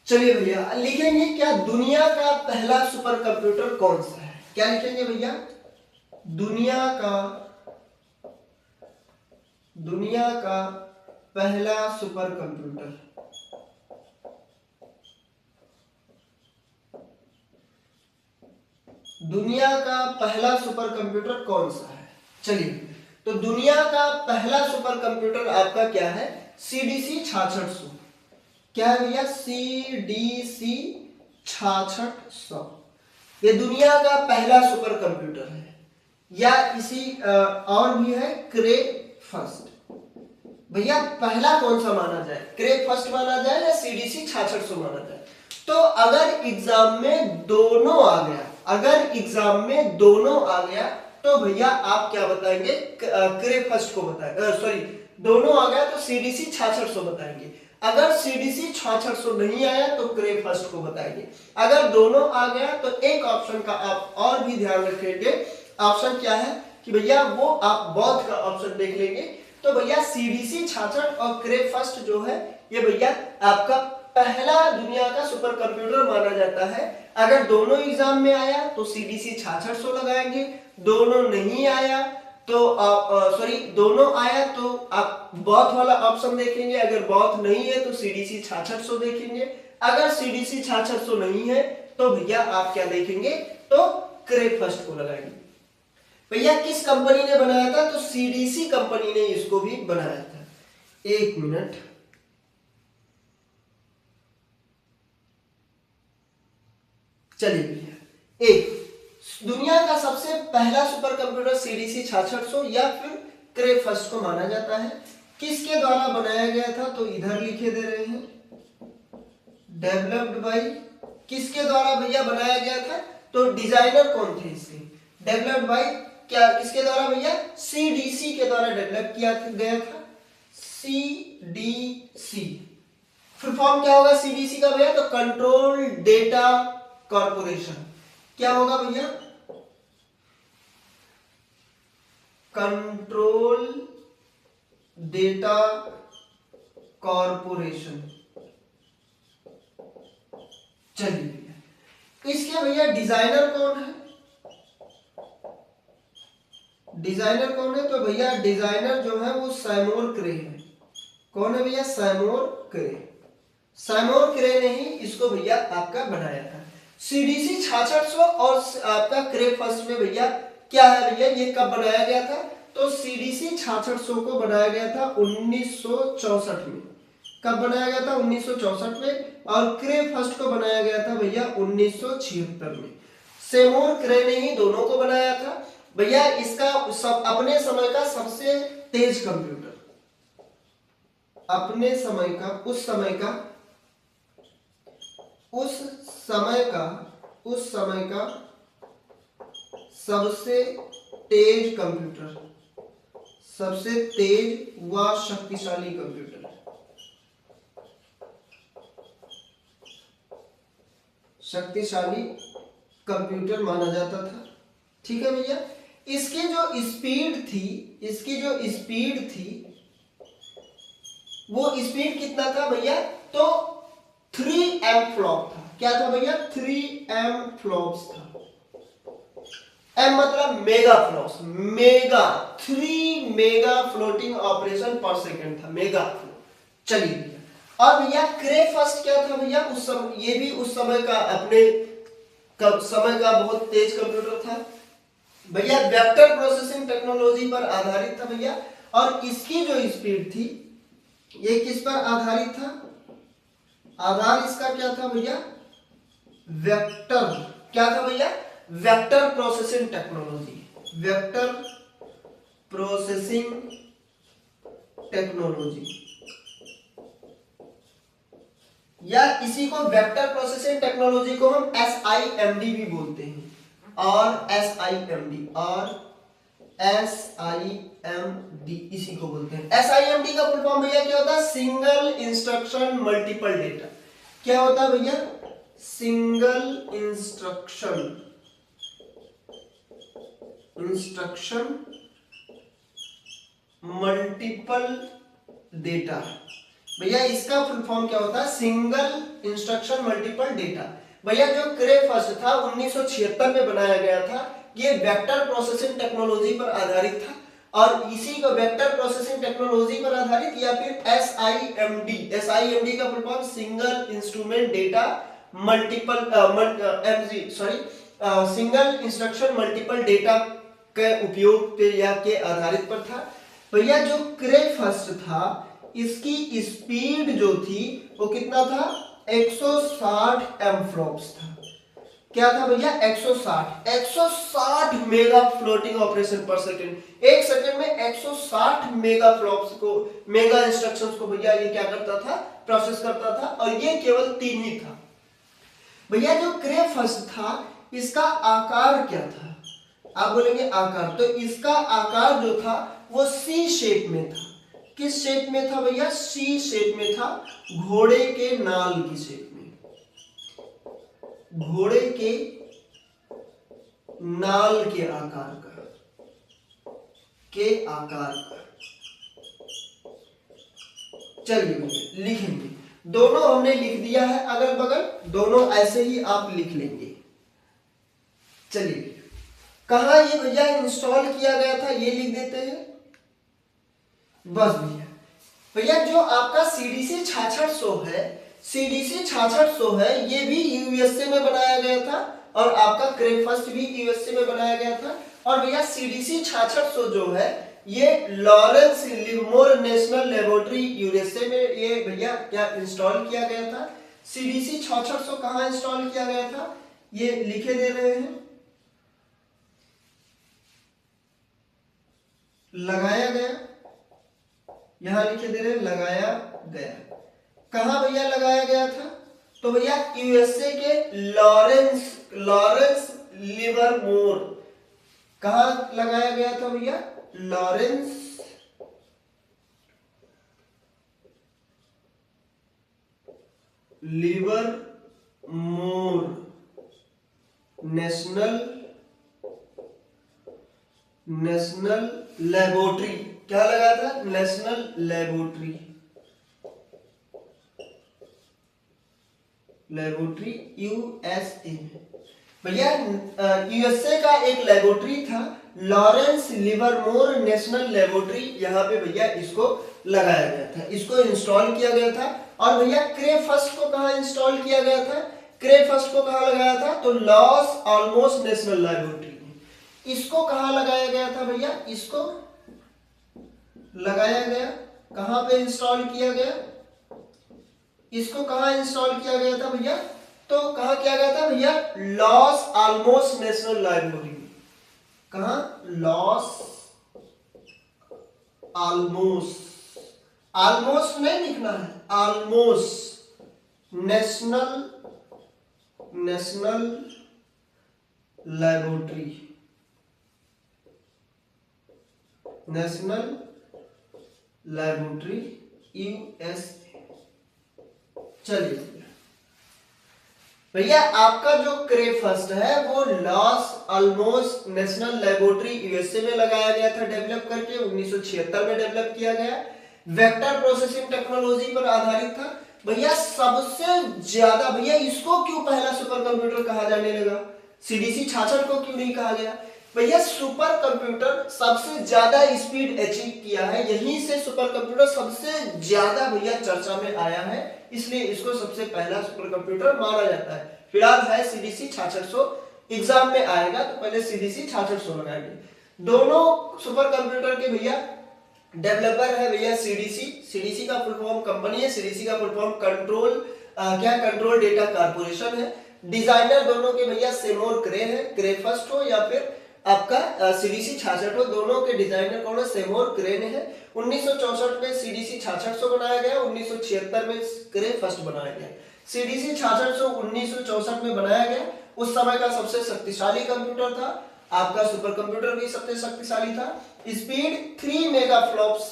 चलिए भैया लिखेंगे क्या, दुनिया का पहला सुपर कंप्यूटर कौन सा है। क्या लिखेंगे भैया, दुनिया का पहला सुपर कंप्यूटर। दुनिया का पहला सुपर कंप्यूटर कौन सा है। चलिए, तो दुनिया का पहला सुपर कंप्यूटर आपका क्या है, सीडीसी 6600। क्या है भैया, सीडीसी 6600। ये दुनिया का पहला सुपर कंप्यूटर है। या इसी और भी है क्रे फर्स्ट। भैया पहला कौन सा माना जाए, क्रे फर्स्ट माना जाए या सीडीसी 6600 माना जाए। तो अगर एग्जाम में दोनों आ गया, अगर एग्जाम में दोनों आ गया तो भैया आप क्या बताएंगे, क्रे फर्स्ट को बताएंगे, सॉरी दोनों आ गया तो सीडीसी 6600 बताएंगे। अगर सीडीसी 6600 नहीं आया तो क्रे फर्स्ट को बताएंगे। अगर दोनों आ गया तो एक ऑप्शन का आप और भी ध्यान रखेंगे। ऑप्शन क्या है कि भैया वो आप बौद्ध का ऑप्शन देख लेंगे। तो भैया सीडीसी 66 और क्रे फर्स्ट जो है ये भैया आपका पहला दुनिया का सुपर कंप्यूटर माना जाता है। अगर दोनों एग्जाम में आया तो सीडीसी 6600 लगाएंगे, दोनों नहीं आया तो आप सॉरी दोनों आया तो आप बौद्ध वाला ऑप्शन देखेंगे। अगर बौद्ध नहीं है तो सीडीसी 6600 देखेंगे। अगर सीडीसी 6600 नहीं है तो भैया आप क्या देखेंगे, तो क्रे फर्स्ट को लगाएंगे। भैया किस कंपनी ने बनाया था, तो सीडीसी कंपनी ने इसको भी बनाया था। एक मिनट, चलिए भैया, एक दुनिया का सबसे पहला सुपर कंप्यूटर सीडीसी 6600 या फिर क्रे फर्स्ट को माना जाता है। किसके द्वारा बनाया गया था, तो इधर लिखे दे रहे हैं, डेवलप्ड बाय। किसके द्वारा भैया बनाया गया था, तो डिजाइनर कौन थे इसके, डेवलप्ड बाय क्या, किसके द्वारा भैया, सीडीसी के द्वारा डेवलप किया गया था। सीडीसी फुल फॉर्म क्या होगा सीडीसी का भैया, तो कंट्रोल डेटा कॉर्पोरेशन। क्या होगा भैया, कंट्रोल डेटा कॉर्पोरेशन। चलिए भैया, इसके भैया डिजाइनर कौन है, डिजाइनर कौन है, तो भैया डिजाइनर जो है वो सैमोर क्रे है। कौन है भैया, सैमोर क्रे। सैमोर क्रे ने ही इसको भैया आपका बनाया था। सीडीसी 6600 और आपका क्रे फर्स्ट में भैया क्या है भैया, ये कब बनाया गया था, तो सीडीसी 6600 को बनाया गया था 1964 में। कब बनाया गया था, 1964 में। और क्रे फर्स्ट को बनाया गया था भैया 1976 में। सैमोर क्रे ने ही दोनों को बनाया था भैया। इसका अपने समय का सबसे तेज कंप्यूटर, अपने समय का, उस समय का सबसे तेज कंप्यूटर, सबसे तेज व शक्तिशाली कंप्यूटर, शक्तिशाली कंप्यूटर माना जाता था। ठीक है भैया, इसकी जो स्पीड थी वो स्पीड कितना था भैया, तो 3 एम फ्लॉप था। क्या था भैया, 3 एम फ्लॉप्स था। एम मतलब mega flops, mega 3 mega floating operation पर सेकंड था, मेगा फ्लो। चलिए भैया, और भैया क्रे फर्स्ट क्या था भैया, उस समय ये भी उस समय का अपने समय का बहुत तेज कंप्यूटर था भैया, वेक्टर प्रोसेसिंग टेक्नोलॉजी पर आधारित था भैया। और इसकी जो स्पीड थी ये किस पर आधारित था, आधार इसका क्या था भैया, वेक्टर, क्या था भैया, vector processing technology, vector processing technology, या इसी को वेक्टर प्रोसेसिंग टेक्नोलॉजी को हम SIMD भी बोलते हैं, और SIMD, और SIMD इसी को बोलते हैं। SIMD का फुल फॉर्म भैया क्या होता है, सिंगल इंस्ट्रक्शन मल्टीपल डेटा। क्या होता है भैया, सिंगल इंस्ट्रक्शन मल्टीपल डेटा। भैया इसका फुल फॉर्म क्या होता है, सिंगल इंस्ट्रक्शन मल्टीपल डेटा। भैया जो क्रे फर्स्ट था 1976 में बनाया गया था, ये वेक्टर प्रोसेसिंग टेक्नोलॉजी पर आधारित था, और इसी को वेक्टर प्रोसेसिंग टेक्नोलॉजी पर आधारित या फिर SIMD का full form single instrument data multiple single instruction multiple data के उपयोग पे या के आधारित पर था। भैया जो क्रे फर्स्ट था इसकी स्पीड जो थी वो कितना था, 160 एम फ्लॉप्स था। क्या था भैया, 160 मेगा फ्लोटिंग ऑपरेशन पर सेकंड। एक सेकंड में 160 मेगा फ्लॉप्स को, मेगा इंस्ट्रक्शंस को भैया ये क्या करता था, प्रोसेस करता था, और ये केवल 3 ही था। भैया जो क्रे फर्स्ट था इसका आकार क्या था, आप बोलेंगे आकार, तो इसका आकार जो था वो सी शेप में था। किस शेप में था भैया, सी शेप में था, घोड़े के नाल की शेप में, घोड़े के नाल के आकार का, चलिए भैया लिखेंगे, दोनों हमने लिख दिया है अगल बगल, दोनों ऐसे ही आप लिख लेंगे। चलिए कहां ये भैया इंस्टॉल किया गया था ये लिख देते हैं बस भैया। भैया जो आपका CDC 6600 है, CDC 6600 है, ये भी USA में बनाया गया था, और आपका क्रे फर्स्ट भी USA में बनाया गया था। और भैया CDC 6600 जो है ये लॉरेंस लिवमोर नेशनल लेबोरेटरी USA में ये भैया क्या इंस्टॉल किया गया था। CDC 6600 कहां इंस्टॉल किया गया था ये लिखे दे रहे हैं, लगाया गया, यहां लिखे दे रहे लगाया गया। कहां भैया लगाया गया था, तो भैया USA के लॉरेंस लिवरमोर, कहां लगाया गया था भैया, लॉरेंस लिवरमोर नेशनल लेबोरेटरी, क्या लगा था, नेशनल लेबोरेटरी USA। भैया USA का एक लेबोरेटरी था लॉरेंस लिवरमोर नेशनल लेबोरेटरी, यहाँ पे भैया इसको लगाया गया था, इसको इंस्टॉल किया गया था। और भैया क्रे फर्स्ट को कहाँ इंस्टॉल किया गया था, क्रे फर्स्ट को कहाँ लगाया था, तो लॉस ऑलमोस्ट नेशनल लेबोरेटरी में। इसको कहाँ लगाया गया था भैया, इसको लगाया गया, कहां पे इंस्टॉल किया गया, इसको कहां इंस्टॉल किया गया था भैया, तो कहां किया गया था भैया, लॉस ऑलमोस्ट नेशनल लाइब्रेरी में। कहां, लॉस ऑलमोस्ट नहीं लिखना है, almost national laboratory, national laboratory USA। चलिए भैया आपका जो क्रे फर्स्ट है वो loss almost national laboratory USA में लगाया गया था, डेवलप करके 1976 में डेवलप किया गया। वेक्टर प्रोसेसिंग टेक्नोलॉजी पर आधारित था। भैया सबसे ज्यादा, भैया इसको क्यों पहला सुपर कंप्यूटर कहा जाने लगा, सीडीसी 66 को क्यों नहीं कहा गया? भैया सुपर कंप्यूटर सबसे ज्यादा स्पीड अचीव किया है, यहीं से सुपर कंप्यूटर सबसे ज्यादा भैया चर्चा में आया है, इसलिए इसको सबसे पहला सुपर कंप्यूटर माना जाता है। फिलहाल है सीडीसी 6600, एग्जाम में आएगा तो पहले सीडीसी 6600 लगाएंगे। दोनों सुपर कंप्यूटर के भैया डेवलपर है भैया सीडीसी, सीडीसी का फुल फॉर्म कंपनी है, सीडीसी का full form control data corporation है। डिजाइनर दोनों के भैया सेमोर क्रे है, क्रे फर्स्ट हो या फिर आपका सीडीसी 66 हो, दोनों के डिजाइनर कौन है, सेमोर क्रे ने है। 1964 में सीडीसी 6600 बनाया गया, 1976 में क्रे फर्स्ट बनाया गया। सीडीसी 6600 1964 में बनाया गया, उस समय का सबसे शक्तिशाली कंप्यूटर था, आपका सुपर कंप्यूटर भी सबसे शक्तिशाली था। स्पीड 3 मेगाफ्लॉप्स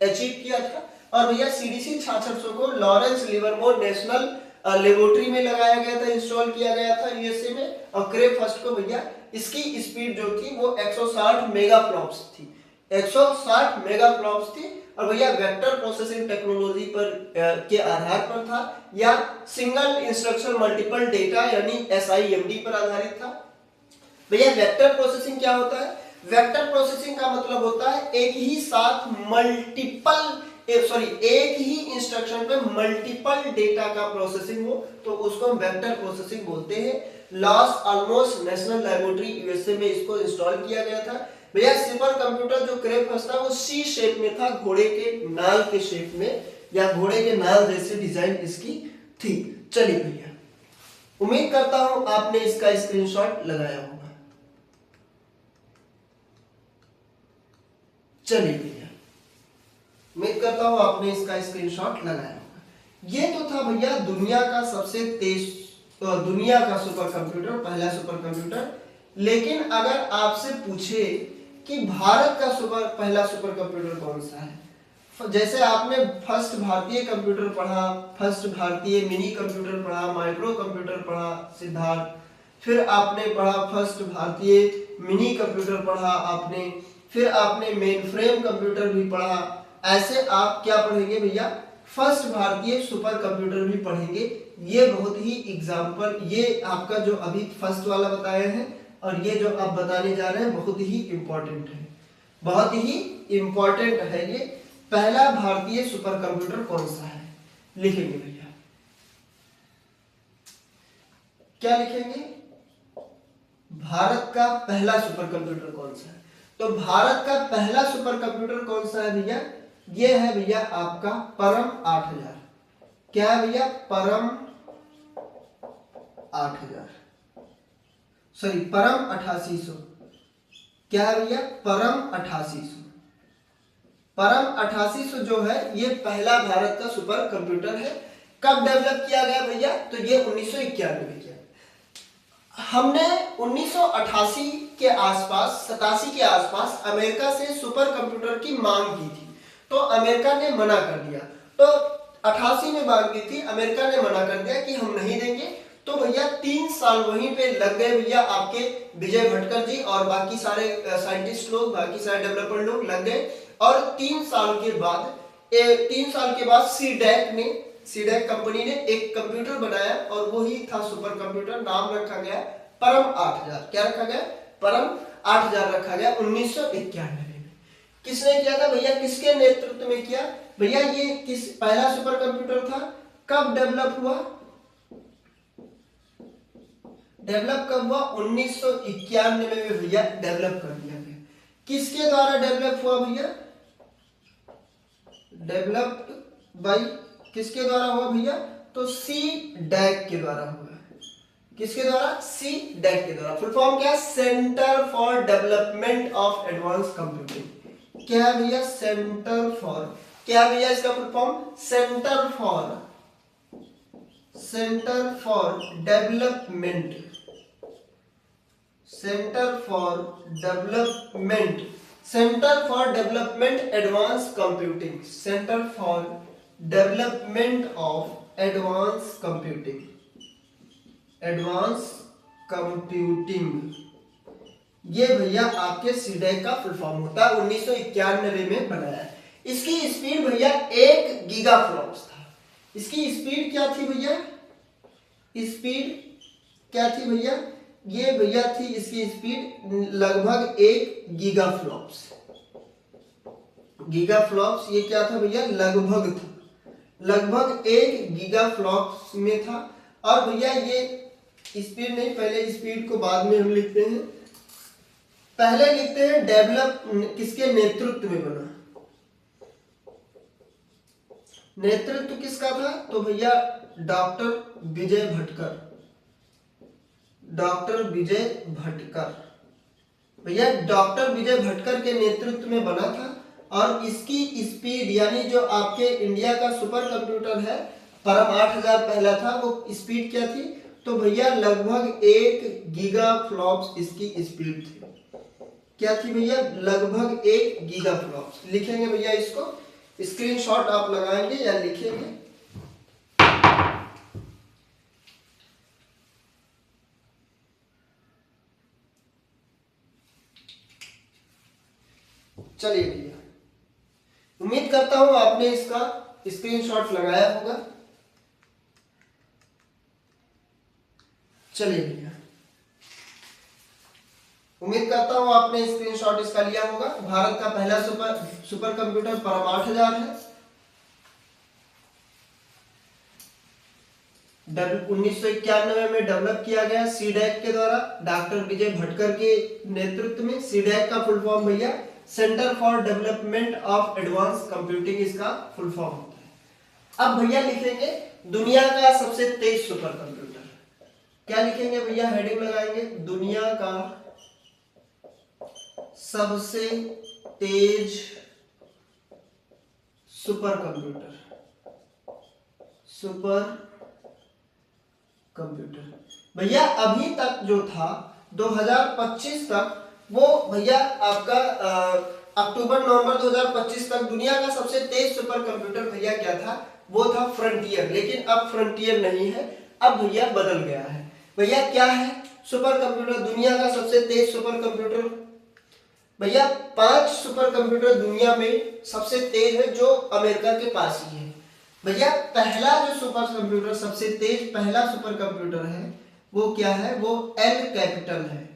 अचीव किया था। और भैया सीडीसी 6600 को लॉरेंस लिवरमोर नेशनल लेबोरेटरी में लगाया गया था, इंस्टॉल किया गया था यूएसए में। और क्रे फर्स्ट को भैया इसकी स्पीड जो थी वो 160 मेगाफ्लॉप्स थी, 160 मेगाफ्लॉप्स थी। और भैया वेक्टर प्रोसेसिंग टेक्नोलॉजी पर के आधार पर था, या सिंगल इंस्ट्रक्शन मल्टीपल डेटा यानी एसआईएमडी पर आधारित था। भैया वेक्टर प्रोसेसिंग क्या होता है? वेक्टर प्रोसेसिंग का मतलब होता है एक ही साथ एक ही इंस्ट्रक्शन पे मल्टीपल डेटा का प्रोसेसिंग हो तो उसको हम वेक्टर प्रोसेसिंग बोलते हैं। लॉस आलमोस नेशनल लेबोरेटरी यूएसए में इसको इंस्टॉल किया गया था। भैया सुपर कंप्यूटर जो क्रे फर्स्ट था वो सी शेप में था, घोड़े के नाल के शेप में, या घोड़े के नाल जैसे डिजाइन इसकी थी। चलिए भैया, उम्मीद करता हूं आपने इसका स्क्रीनशॉट लगाया होगा। चलिए भैया, उम्मीद करता हूं आपने इसका स्क्रीनशॉट लगाया होगा। ये तो था भैया दुनिया का सबसे तेज, दुनिया का सुपर कंप्यूटर, पहला सुपर कंप्यूटर। लेकिन अगर आपसे पूछे कि भारत का पहला सुपर कंप्यूटर कौन सा है, जैसे आपने फर्स्ट भारतीय कंप्यूटर पढ़ा, फर्स्ट भारतीय मिनी कंप्यूटर पढ़ा, माइक्रो कंप्यूटर पढ़ा सिद्धार्थ, फिर आपने पढ़ा फर्स्ट भारतीय मिनी कंप्यूटर पढ़ा आपने, फिर आपने मेन फ्रेम कंप्यूटर भी पढ़ा। ऐसे आप क्या पढ़ेंगे भैया, फर्स्ट भारतीय सुपर कंप्यूटर भी पढ़ेंगे। ये बहुत ही एग्जाम्पल, ये आपका जो अभी फर्स्ट वाला बताए हैं और ये जो आप बताने जा रहे हैं बहुत ही इंपॉर्टेंट है, बहुत ही इंपॉर्टेंट है। ये पहला भारतीय सुपर कंप्यूटर कौन सा है, लिखेंगे भैया, क्या लिखेंगे, भारत का पहला सुपर कंप्यूटर कौन सा है। तो भारत का पहला सुपर कंप्यूटर कौन सा है भैया, ये है भैया आपका परम 8000। क्या है भैया, परम 8000, सॉरी परम 8800। क्या है भैया, परम 8800। परम 8800 जो है ये पहला भारत का सुपर कंप्यूटर है। कब डेवलप किया गया भैया, तो ये 1991 में किया। हमने 1988 के आसपास, 87 के आसपास अमेरिका से सुपर कंप्यूटर की मांग की थी, तो अमेरिका ने मना कर दिया। तो 88 में मांग की थी, अमेरिका ने मना कर दिया कि हम नहीं देंगे। तो भैया 3 साल वहीं पे लग गए भैया आपके विजय भटकर जी और बाकी सारे साइंटिस्ट लोग, बाकी सारे डेवलपर लोग लग गए। और 3 साल के बाद सीडैक कंपनी ने एक कंप्यूटर बनाया और वो ही था सुपर कंप्यूटर। नाम रखा गया परम 8000। क्या रखा गया, परम 8000 रखा गया 1991 में। किसने किया था भैया, किसके नेतृत्व में किया भैया, ये किस पहला सुपर कंप्यूटर था, कब डेवलप हुआ, डेवलप कब हुआ, 1991 में भैया डेवलप कर दिया गया। किसके द्वारा डेवलप हुआ भैया, डेवलप्ड बाय, किसके द्वारा हुआ भैया, तो सी डैक के द्वारा हुआ। किसके द्वारा, सी डैक के द्वारा। फुल फॉर्म क्या है, centre for development of advance computing. क्या है भैया, सेंटर फॉर, क्या है भैया इसका full form, centre for development, centre for development advance computing, centre for development of advance computing, advance computing. ये भैया आपके सीडैक का फुल फॉर्म होता है, 1991 में बनाया है। इसकी स्पीड भैया 1 गीगाफ्लॉप्स था। इसकी स्पीड क्या थी भैया, स्पीड क्या थी भैया, ये भैया थी इसकी स्पीड लगभग 1 गीगाफ्लॉप्स। गीगाफ्लॉप्स ये क्या था भैया, लगभग था, लगभग 1 गीगाफ्लॉप्स में था। और भैया ये स्पीड नहीं, पहले स्पीड को बाद में हम लिखते हैं, पहले लिखते हैं डेवलप किसके नेतृत्व में बना। नेतृत्व किसका था, तो भैया डॉक्टर विजय भटकर, डॉक्टर विजय भटकर, भैया डॉक्टर विजय भटकर के नेतृत्व में बना था। और इसकी स्पीड यानी जो आपके इंडिया का सुपर कंप्यूटर है परम 8000 पहला था, वो स्पीड क्या थी, तो भैया लगभग 1 गीगाफ्लॉप्स इसकी स्पीड थी। क्या थी भैया, लगभग 1 गीगाफ्लॉप्स। लिखेंगे भैया इसको, स्क्रीनशॉट आप लगाएंगे या लिखेंगे। चलिए भैया, उम्मीद करता हूं आपने इसका स्क्रीनशॉट लगाया होगा। चलिए भैया, उम्मीद करता हूं आपने स्क्रीनशॉट इसका लिया होगा। भारत का पहला सुपर कंप्यूटर परम 8000 है। 1991 में डेवलप किया गया सीडैक के द्वारा, डॉक्टर विजय भटकर के नेतृत्व में। सीडैक का फुल फॉर्म भैया centre for development of advance computing, इसका फुल फॉर्म होता है। अब भैया लिखेंगे दुनिया का सबसे तेज सुपर कंप्यूटर। क्या लिखेंगे भैया, हेडिंग लगाएंगे दुनिया का सबसे तेज सुपर कंप्यूटर, सुपर कंप्यूटर। भैया अभी तक जो था 2025 तक, वो भैया आपका अक्टूबर नवंबर 2025 तक दुनिया का सबसे तेज सुपर कंप्यूटर भैया क्या था, वो था फ्रंटियर। लेकिन अब फ्रंटियर नहीं है, अब भैया बदल गया है। भैया क्या है सुपर कंप्यूटर, दुनिया का सबसे तेज सुपर कंप्यूटर। भैया 5 सुपर कंप्यूटर दुनिया में सबसे तेज है जो अमेरिका के पास ही है। भैया पहला जो सुपर कंप्यूटर सबसे तेज पहला सुपर कंप्यूटर है वो क्या है, वो एल कैपिटल है।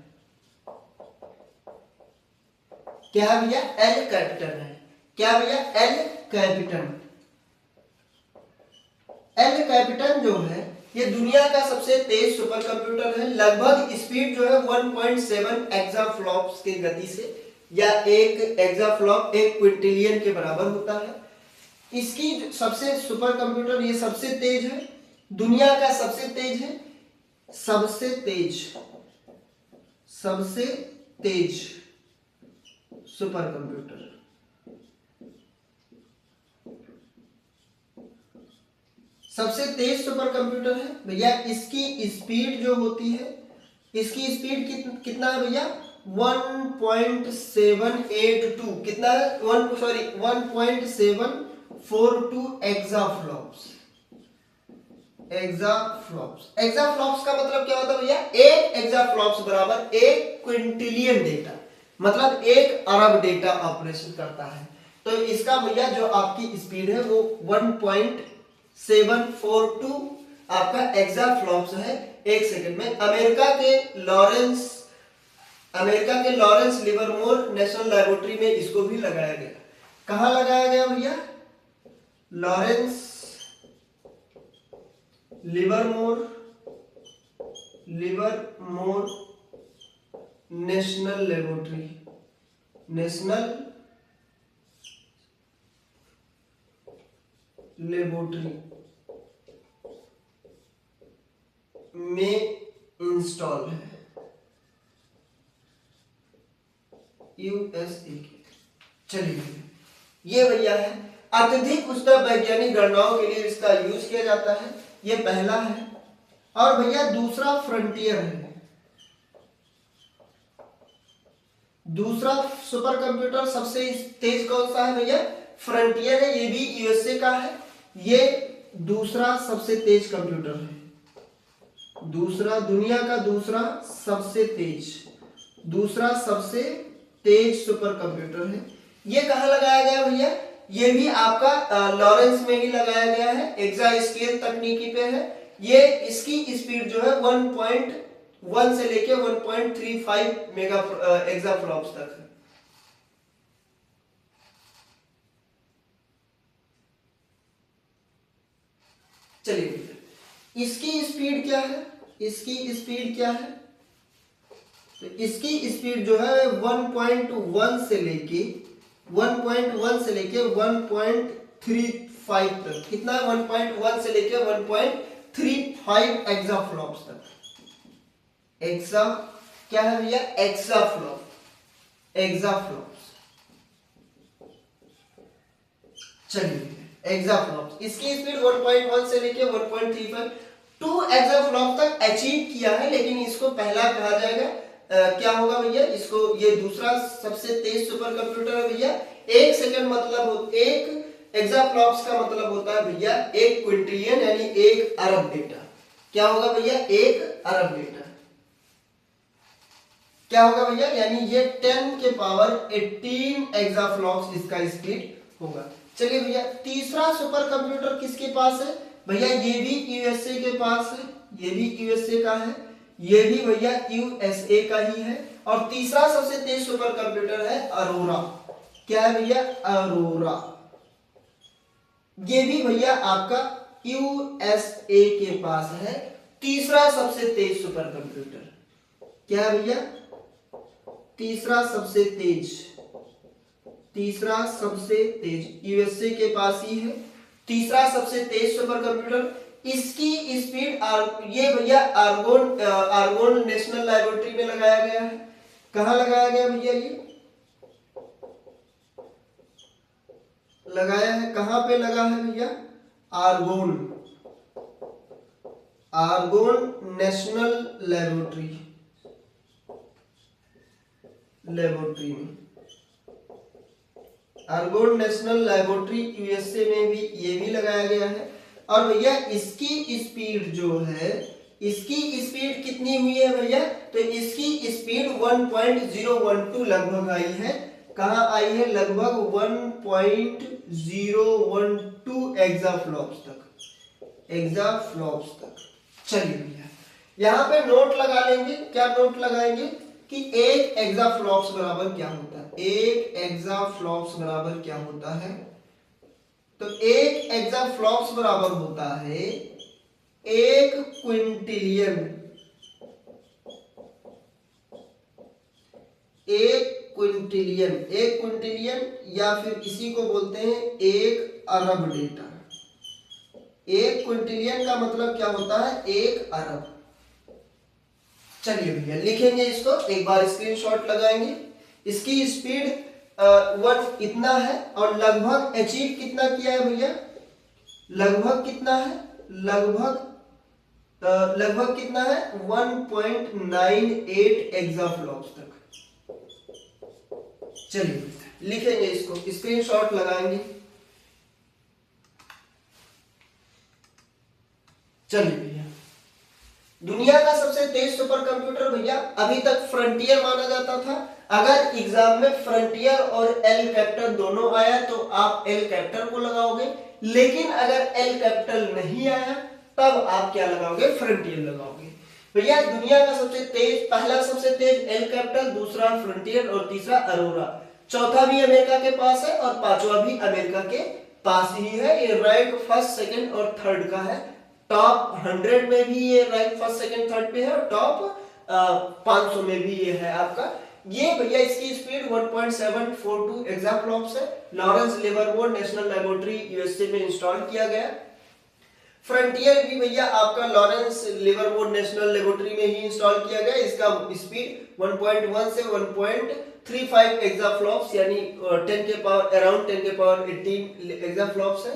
क्या है भैया, एल कैपिटल है। क्या भैया, एल कैपिटल। एल कैपिटल जो है ये दुनिया का सबसे तेज सुपर कंप्यूटर है। लगभग स्पीड जो है 1.7 एक्साफ्लॉप्स की गति से, या एक एक्साफ्लॉप 1 क्विंटिलियन के बराबर होता है। इसकी सबसे सुपर कंप्यूटर ये सबसे तेज है, दुनिया का सबसे तेज है, सबसे तेज, सबसे तेज सुपर कंप्यूटर। सबसे तेज सुपर कंप्यूटर है भैया। इसकी स्पीड जो होती है, इसकी स्पीड कितना है भैया, 1.782, कितना है 1.742 एक्साफ्लॉप्स। एक्साफ्लॉप्स का मतलब क्या होता है भैया, 1 एक्साफ्लॉप्स बराबर 1 क्विंटिलियन डेटा, मतलब 1 अरब डेटा ऑपरेशन करता है। तो इसका भैया जो आपकी स्पीड है वो 1.742 आपका एक्साफ्लॉप्स है 1 सेकंड में। अमेरिका के लॉरेंस लिवरमोर नेशनल लैबोरेटरी में इसको भी लगाया गया। कहां लगाया गया भैया, लॉरेंस लिवरमोर नेशनल लैबोरेटरी में इंस्टॉल है, यूएसए के। चलिए ये भैया है, अत्यधिक उच्चतर वैज्ञानिक गणनाओं के लिए इसका यूज किया जाता है। ये पहला है। और भैया दूसरा फ्रंटियर है। दूसरा सुपर कंप्यूटर सबसे तेज कौन सा है भैया, फ्रंटियर है। ये भी यूएसए का है। ये दूसरा सबसे तेज कंप्यूटर है, दूसरा दुनिया का दूसरा सबसे तेज सुपर कंप्यूटर है। ये कहां लगाया गया भैया, ये भी आपका लॉरेंस में ही लगाया गया है, एक्सा स्केल तकनीकी पे है। ये इसकी स्पीड जो है 1.1 से लेके 1.35 मेगा एक्साफ्लॉप्स तक है। चलिए इसकी स्पीड क्या है, इसकी स्पीड क्या है, तो इसकी स्पीड जो है 1.1 से लेके 1.35 तक, कितना है 1.1 से लेके 1.35 एक्साफ्लॉप्स तक। एक्सा क्या है भैया, एक्साफ्लॉप्स। चलिए एक्साफ्लॉप्स, इसकी स्पीड 1.1 से लेके 1.35 2 एक्साफ्लॉप तक अचीव किया है, लेकिन इसको पहला कहा जाएगा क्या होगा भैया, इसको ये दूसरा सबसे तेज सुपर कंप्यूटर है भैया। एक सेकंड मतलब एक एक्साफ्लॉप्स का मतलब होता है भैया 1 क्विंटिलियन यानी 1 अरब डेटा। क्या होगा भैया, 1 अरब डेटा। क्या होगा भैया, यानी ये 10 के पावर 18 एक्साफ्लॉप्स इसका स्पीड होगा। चलिए भैया तीसरा सुपर कंप्यूटर किसके पास है भैया, ये भी यूएसए के पास है, ये भी यूएसए का है, ये भी भैया यूएसए का ही है। और तीसरा सबसे तेज सुपर कंप्यूटर है अरोरा। क्या है भैया, अरोरा। ये भी भैया आपका यूएसए के पास है, तीसरा सबसे तेज सुपर कंप्यूटर। क्या है भैया, तीसरा सबसे तेज यूएसए के पास ही है, तीसरा सबसे तेज सुपर कंप्यूटर। इसकी स्पीड ये भैया आर्गोन नेशनल लैबोरेटरी में लगाया गया है। कहां लगाया गया भैया, ये लगाया है, कहां पे लगा है भैया, आर्गोन नेशनल लैबोरेटरी में। आर्गोन नेशनल लैबोरेटरी यूएसए में भी ये भी लगाया गया है। और भैया इसकी स्पीड जो है, इसकी स्पीड कितनी हुई है भैया, तो इसकी स्पीड 1.012 लगभग आई है। कहां आई है, लगभग 1.012 एक्साफ्लॉप्स तक। चलिए भैया यहां पे नोट लगा लेंगे, क्या नोट लगाएंगे कि एक एक्साफ्लॉप्स बराबर क्या होता है, एक एक्साफ्लॉप्स बराबर क्या होता है, तो एक एक्साफ्लॉप्स बराबर होता है 1 क्विंटिलियन। 1 क्विंटिलियन या फिर इसी को बोलते हैं 1 अरब डेटा। 1 क्विंटिलियन का मतलब क्या होता है, 1 अरब। चलिए भैया लिखेंगे इसको, एक बार स्क्रीनशॉट लगाएंगे। इसकी स्पीड 1 इतना है और लगभग अचीव कितना किया है भैया, लगभग कितना है, लगभग कितना है 1.98 एक्साफ्लॉप्स तक। चलिए लिखेंगे इसको, स्क्रीनशॉट लगाएंगे। चलिए भैया दुनिया का सबसे तेज सुपर कंप्यूटर भैया अभी तक फ्रंटियर माना जाता था। अगर एग्जाम में फ्रंटियर और एल कैपिटल दोनों आया तो आप एल कैपिटल को लगाओगे, लेकिन अगर एल कैपिटल नहीं आया तब आप क्या लगाओगे, फ्रंटियर लगाओगे। भैया दुनिया का सबसे तेज, पहला सबसे तेज एल कैपिटल, दूसरा फ्रंटियर और तीसरा अरोरा। चौथा भी अमेरिका के पास है और पांचवा भी अमेरिका के पास ही है। ये रैंक फर्स्ट, सेकंड और थर्ड का है। टॉप 100 में भी ये रैंक फर्स्ट, सेकंड, थर्ड पे है और टॉप 500 में भी ये है आपका। ये भैया इसकी स्पीड 1.742 एक्साफ्लॉप्स है। Lawrence Livermore national laboratory USA में इंस्टॉल किया गया। फ्रंटियर भी भैया आपका लॉरेंस लिवरमोर नेशनल लैबोरेटरी में ही इंस्टॉल किया गया। इसका स्पीड 1.1 से 1.35 एक्साफ्लॉप्स यानी 10 के पावर अराउंड 10 के पावर 18 एक्साफ्लॉप्स है।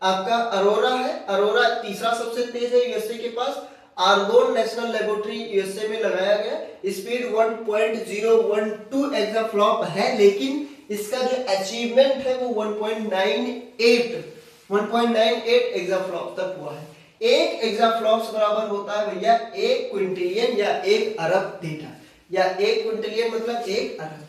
आपका अरोरा है, अरोरा तीसरा सबसे तेज है यूएसए के पास। आर्गोन नेशनल लैबोरेटरी यूएसए में लगाया गया। स्पीड 1.012 एक्साफ्लॉप है, लेकिन इसका जो अचीवमेंट है वो 1.98 एक्साफ्लॉप तक हुआ है। एक एक्साफ्लॉप्स बराबर होता है भैया 1 क्विंटिलियन या 1 अरब डेटा, या 1 क्विंटिलियन मतलब 1 अरब।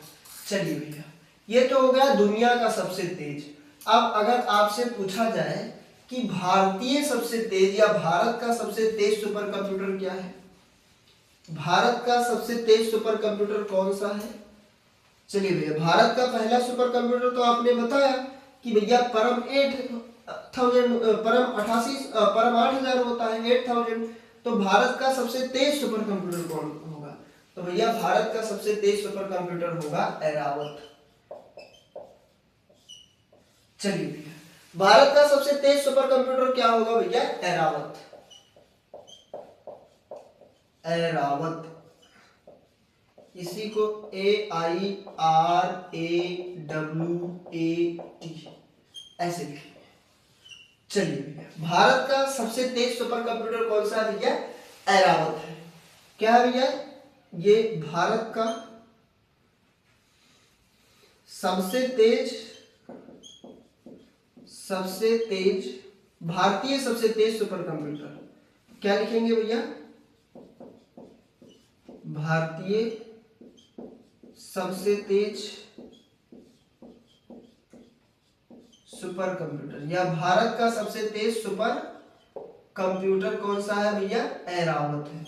चलिए भैया ये तो हो गया दुनिया का सबसे तेज। अब अगर आपसे पूछा जाए कि भारतीय सबसे तेज या भारत का सबसे तेज सुपर कंप्यूटर क्या है, भारत का सबसे तेज सुपर कंप्यूटर कौन सा है? चलिए भैया, भारत का पहला सुपर कंप्यूटर तो आपने बताया कि भैया परम 8000 परम 8000 होता है, 8000। तो भारत का सबसे तेज सुपर कंप्यूटर कौन होगा? तो भैया भारत का सबसे तेज सुपर कंप्यूटर होगा ऐरावत। चलिए भैया, भारत का सबसे तेज सुपर कंप्यूटर क्या होगा भैया? ऐरावत। ऐरावत, इसी को AIRAWAT ऐसे लिखेंगे। चलिए भैया, भारत का सबसे तेज सुपर कंप्यूटर कौन सा है भैया? ऐरावत है। क्या है भैया? ये भारत का सबसे तेज भारतीय सबसे तेज सुपर कंप्यूटर। क्या लिखेंगे भैया? भारतीय सबसे तेज सुपर कंप्यूटर या भारत का सबसे तेज सुपर कंप्यूटर कौन सा है भैया? ऐरावत है।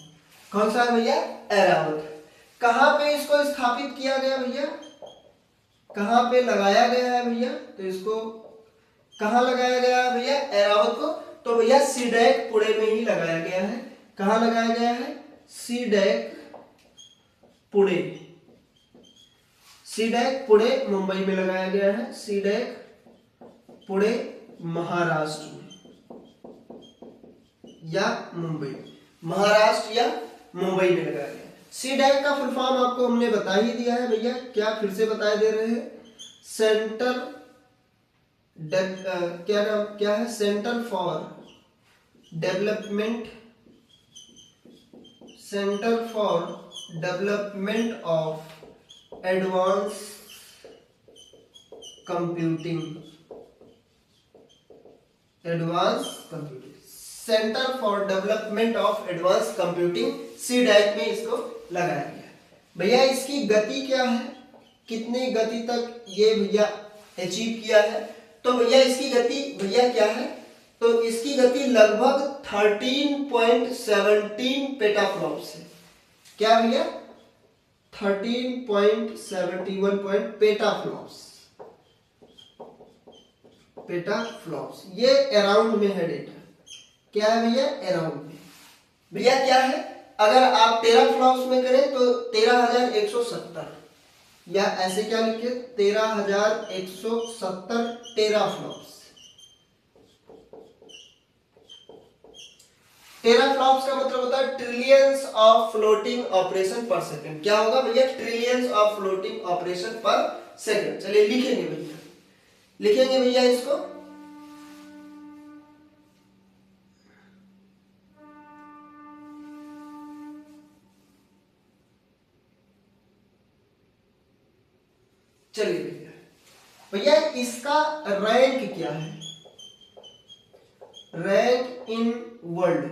कौन सा है भैया? ऐरावत। कहां पे इसको स्थापित किया गया भैया? कहां पे लगाया गया है भैया? तो इसको कहां लगाया गया है भैया ऐरावत को? तो भैया सीडैक पुणे में ही लगाया गया है। कहां लगाया गया है? सीडैक पुणे। सीडैक पुणे मुंबई में लगाया गया है। सीडैक पुणे महाराष्ट्र में या मुंबई, महाराष्ट्र या मुंबई में लगाया गया। सीडैक का फुल फॉर्म आपको हमने बता ही दिया है भैया, क्या फिर से बता दे रहे हैं? क्या है? Centre for development of advance computing. Centre for development of advance computing, CDAC में इसको लगाया गया। भैया इसकी गति क्या है? कितनी गति तक ये भैया अचीव किया है? तो भैया इसकी गति भैया क्या है? तो इसकी गति लगभग 13.17 पेटाफ्लॉप्स है। क्या भैया? 13.71 पेटाफ्लॉप्स। ये अराउंड में है डेटा। क्या है भैया? अराउंड में। भैया क्या है? अगर आप टेराफ्लॉप्स में करें तो 13,170, या ऐसे क्या लिखे? 13,170 टेराफ्लॉप्स। टेराफ्लॉप्स का मतलब होता है ट्रिलियंस ऑफ फ्लोटिंग ऑपरेशन पर सेकंड। क्या होगा भैया? ट्रिलियंस ऑफ फ्लोटिंग ऑपरेशन पर सेकंड। चलिए लिखेंगे भैया, लिखेंगे भैया इसको। चलिए भैया, भैया इसका रैंक क्या है? Rank in world.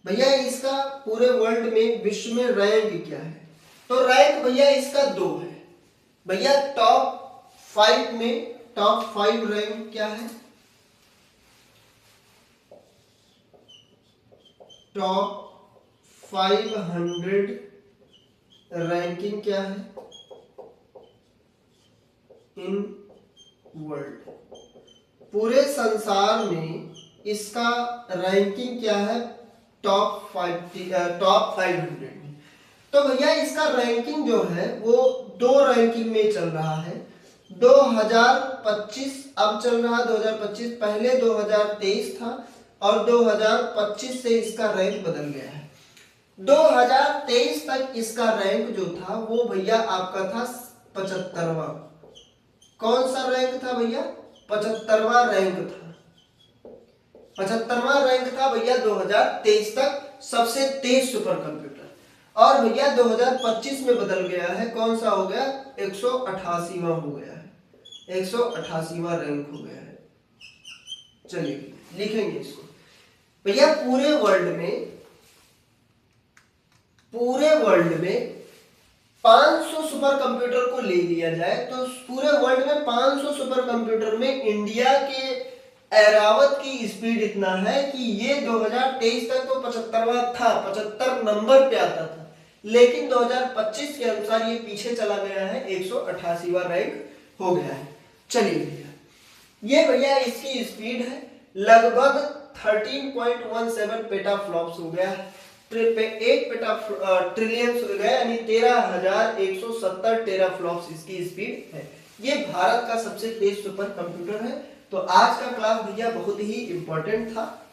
भैया इसका पूरे वर्ल्ड में, विश्व में रैंक क्या है? तो रैंक भैया इसका 2 है। भैया टॉप 5 में, टॉप 5 रैंक क्या है? टॉप 500 रैंकिंग क्या है इन वर्ल्ड? पूरे संसार में इसका रैंकिंग क्या है? टॉप 500 में। तो भैया इसका रैंकिंग जो है वो 2 रैंकिंग में चल रहा है। 2025 अब चल रहा है, 2025 पहले 2023 था और 2025 से इसका रैंक बदल गया है। 2023 तक इसका रैंक जो था वो भैया आपका था 75वां। कौन सा रैंक था भैया? 75वां रैंक था। 75वां रैंक था भैया 2023 तक सबसे तेज सुपर कंप्यूटर। और भैया 2025 में बदल गया है, कौन सा हो गया? 188वां हो गया है, 188वां रैंक हो गया है। चलिए लिखेंगे इसको। भैया पूरे वर्ल्ड में पूरे वर्ल्ड में 500 सुपर कंप्यूटर को ले लिया जाए तो पूरे वर्ल्ड में 500 सुपर कंप्यूटर में इंडिया के एरावत की स्पीड इतना है कि ये 2023 तक तो 75वां था, 75 नंबर पे आता था, लेकिन 2025 के अनुसार ये पीछे चला गया है, 188वां रैंक हो गया है। चलिए भैया, ये भैया इसकी स्पीड है, लगभग 13.17 पेटाफ्लॉप्स हो गया है, 8 ट्रिलियन हो गया, यानी 13,170 टेराफ्लॉप्स इसकी स्पीड है। ये भारत का सबसे तेज सुपर कंप्यूटर है। तो आज का क्लास भैया बहुत ही इंपॉर्टेंट था,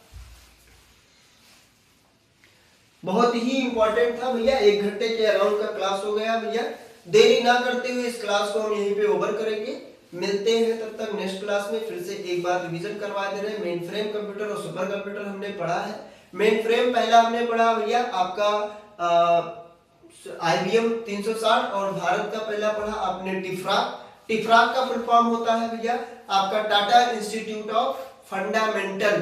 बहुत ही इंपॉर्टेंट था भैया। 1 घंटे के अराउंड का क्लास हो गया भैया। देरी ना करते हुए इस क्लास को हम यहीं पे ओवर करेंगे। मिलते हैं तब तक नेक्स्ट क्लास में। फिर से एक बार रिवीजन करवा दे रहे हैं। मेन फ्रेम कंप्यूटर और सुपर कंप्यूटर हमने पढ़ा है। मेन फ्रेम पहला हमने पढ़ा भैया आपका IBM 360 और भारत का पहला पढ़ा आपने टिफ्राक। टिफ्राक का फुल फॉर्म होता है भैया आपका Tata institute of fundamental,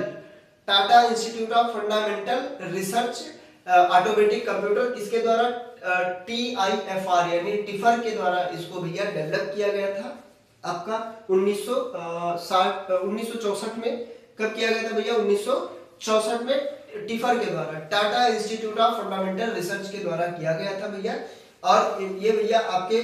Tata institute of fundamental research automatic computer, किसके द्वारा TIFR यानी टिफर के द्वारा इसको भैया डेवलप किया गया था आपका 1964 में। कब किया गया था भैया? 1964 में टिफर के द्वारा, Tata institute of fundamental research के द्वारा किया गया था भैया। और ये भैया आपके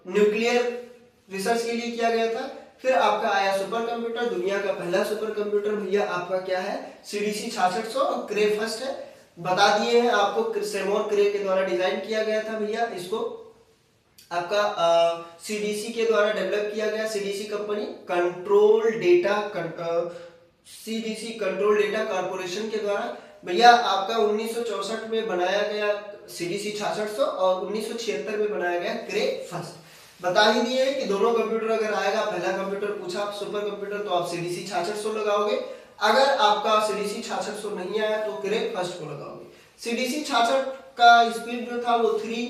न्यूक्लियर रिसर्च के लिए किया गया था। फिर आपका आया सुपर कंप्यूटर, दुनिया का पहला सुपर कंप्यूटर भैया आपका क्या है? CDC 6600 और क्रे फर्स्ट है। बता दिए हैं आपको, सेमोर क्रे के द्वारा डिजाइन किया गया था भैया। इसको आपका CDC के द्वारा डेवलप किया गया। CDC company control data CDC control data corporation के द्वारा भैया आपका 1964 में बनाया गया CDC 6600 और 1976 में बनाया गया क्रे फर्स्ट। बता ही दिए कि दोनों कंप्यूटर अगर आएगा, पहला कंप्यूटर पूछा सुपर कंप्यूटर तो आप CDC 6600 लगाओगे, अगर आपका CDC 6600 नहीं आया तो क्रे फर्स्ट को लगाओगे। CDC 66 का स्पीड जो था वो 3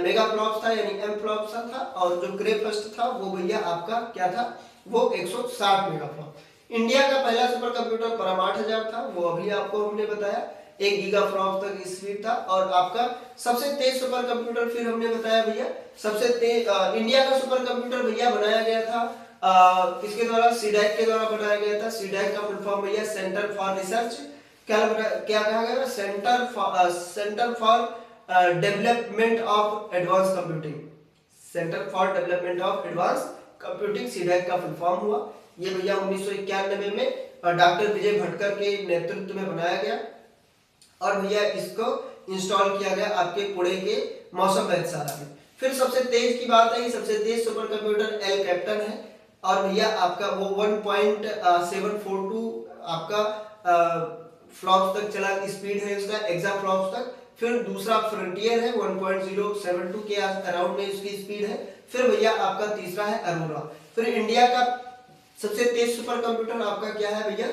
मेगाफ्लॉप्स था यानी एमफ्लॉप्स था, और जो क्रे फर्स्ट था वो भैया आपका क्या था? वो 160 मेगाफ्लॉप। इंडिया का पहला सुपर कंप्यूटर परम 8000 था, वो अभी आपको हमने बताया 1 गीगाफ्लॉप तक स्पीड था। और आपका सबसे तेज सुपर कंप्यूटर फिर हमने बताया भैया, सबसे तेज इंडिया का सुपर कंप्यूटर भैया बनाया गया था किसके द्वारा? सीडैक के द्वारा बनाया गया था। सीडैक का फुल फॉर्म भैया सेंटर फॉर रिसर्च, क्या कहा गया? Centre for development of advance computing, centre for development of advance computing, CDAC का फुल फॉर्म हुआ। ये भैया 1991 में डॉक्टर विजय भटकर के नेतृत्व में बनाया गया और भैया इसको इंस्टॉल किया गया आपके पुणे के मौसम वेधशाला में। फिर सबसे तेज की बात है कि सबसे तेज सुपर कंप्यूटर एल कैप्टन है और भैया आपका वो 1.742 आपका फ्लॉप्स तक चला, स्पीड है उसका एक्सा फ्लॉप्स तक। फिर दूसरा फ्रंटियर है 1.072 के अराउंड में इसकी स्पीड है। फिर भैया आपका तीसरा है अरोरा। फिर इंडिया का सबसे तेज सुपर कंप्यूटर आपका क्या है भैया?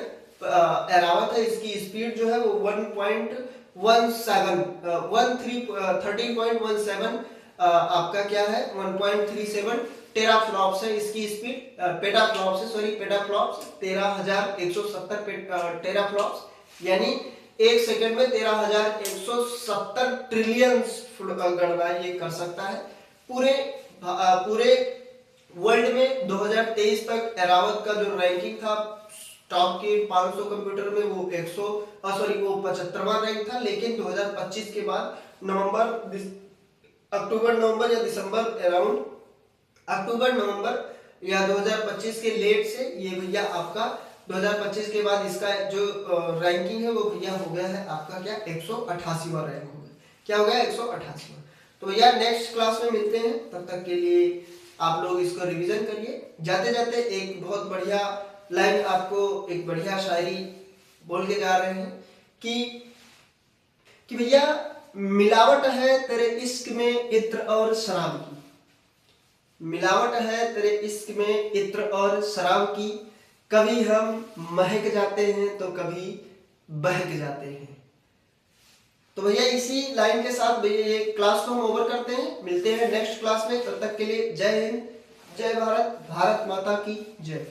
एरावत है। इसकी स्पीड जो है वो 13.17 आपका क्या है? 1.37 टेराफ्लॉप्स है इसकी स्पीड, पेटाफ्लॉप्स है, सॉरी पेटाफ्लॉप्स 13,170 टेराफ्लॉप्स, यानी 1 सेकंड में 13,170 ट्रिलियन गणना ये कर सकता है। पूरे वर्ल्ड में 2023 तक एरावत का जो रैंकिंग था टॉप के 500 कंप्यूटर में वो 75वां रैंक था, लेकिन 2025 के बाद अक्टूबर नवंबर या दिसंबर अराउंड अक्टूबर नवंबर या 2025 के लेट से ये भैया आपका 2025 के बाद इसका जो रैंकिंग है वो भैया हो गया है आपका क्या? 188वां रैंक हो गया। क्या हो गया? 188वां। तो भैया नेक्स्ट क्लास में मिलते हैं, तब तक के लिए आप लोग इसको रिवीजन करिए। जाते जाते एक बहुत बढ़िया लाइन आपको, एक बढ़िया शायरी बोल के जा रहे हैं कि भैया मिलावट है तेरे इश्क में इत्र और शराब की, मिलावट है तेरे इश्क में इत्र और शराब की, कभी हम महक जाते हैं तो कभी बहक जाते हैं। तो भैया इसी लाइन के साथ भैया ये क्लास को हम ओवर करते हैं। मिलते हैं नेक्स्ट क्लास में, तब तक के लिए जय हिंद, जय भारत, भारत माता की जय।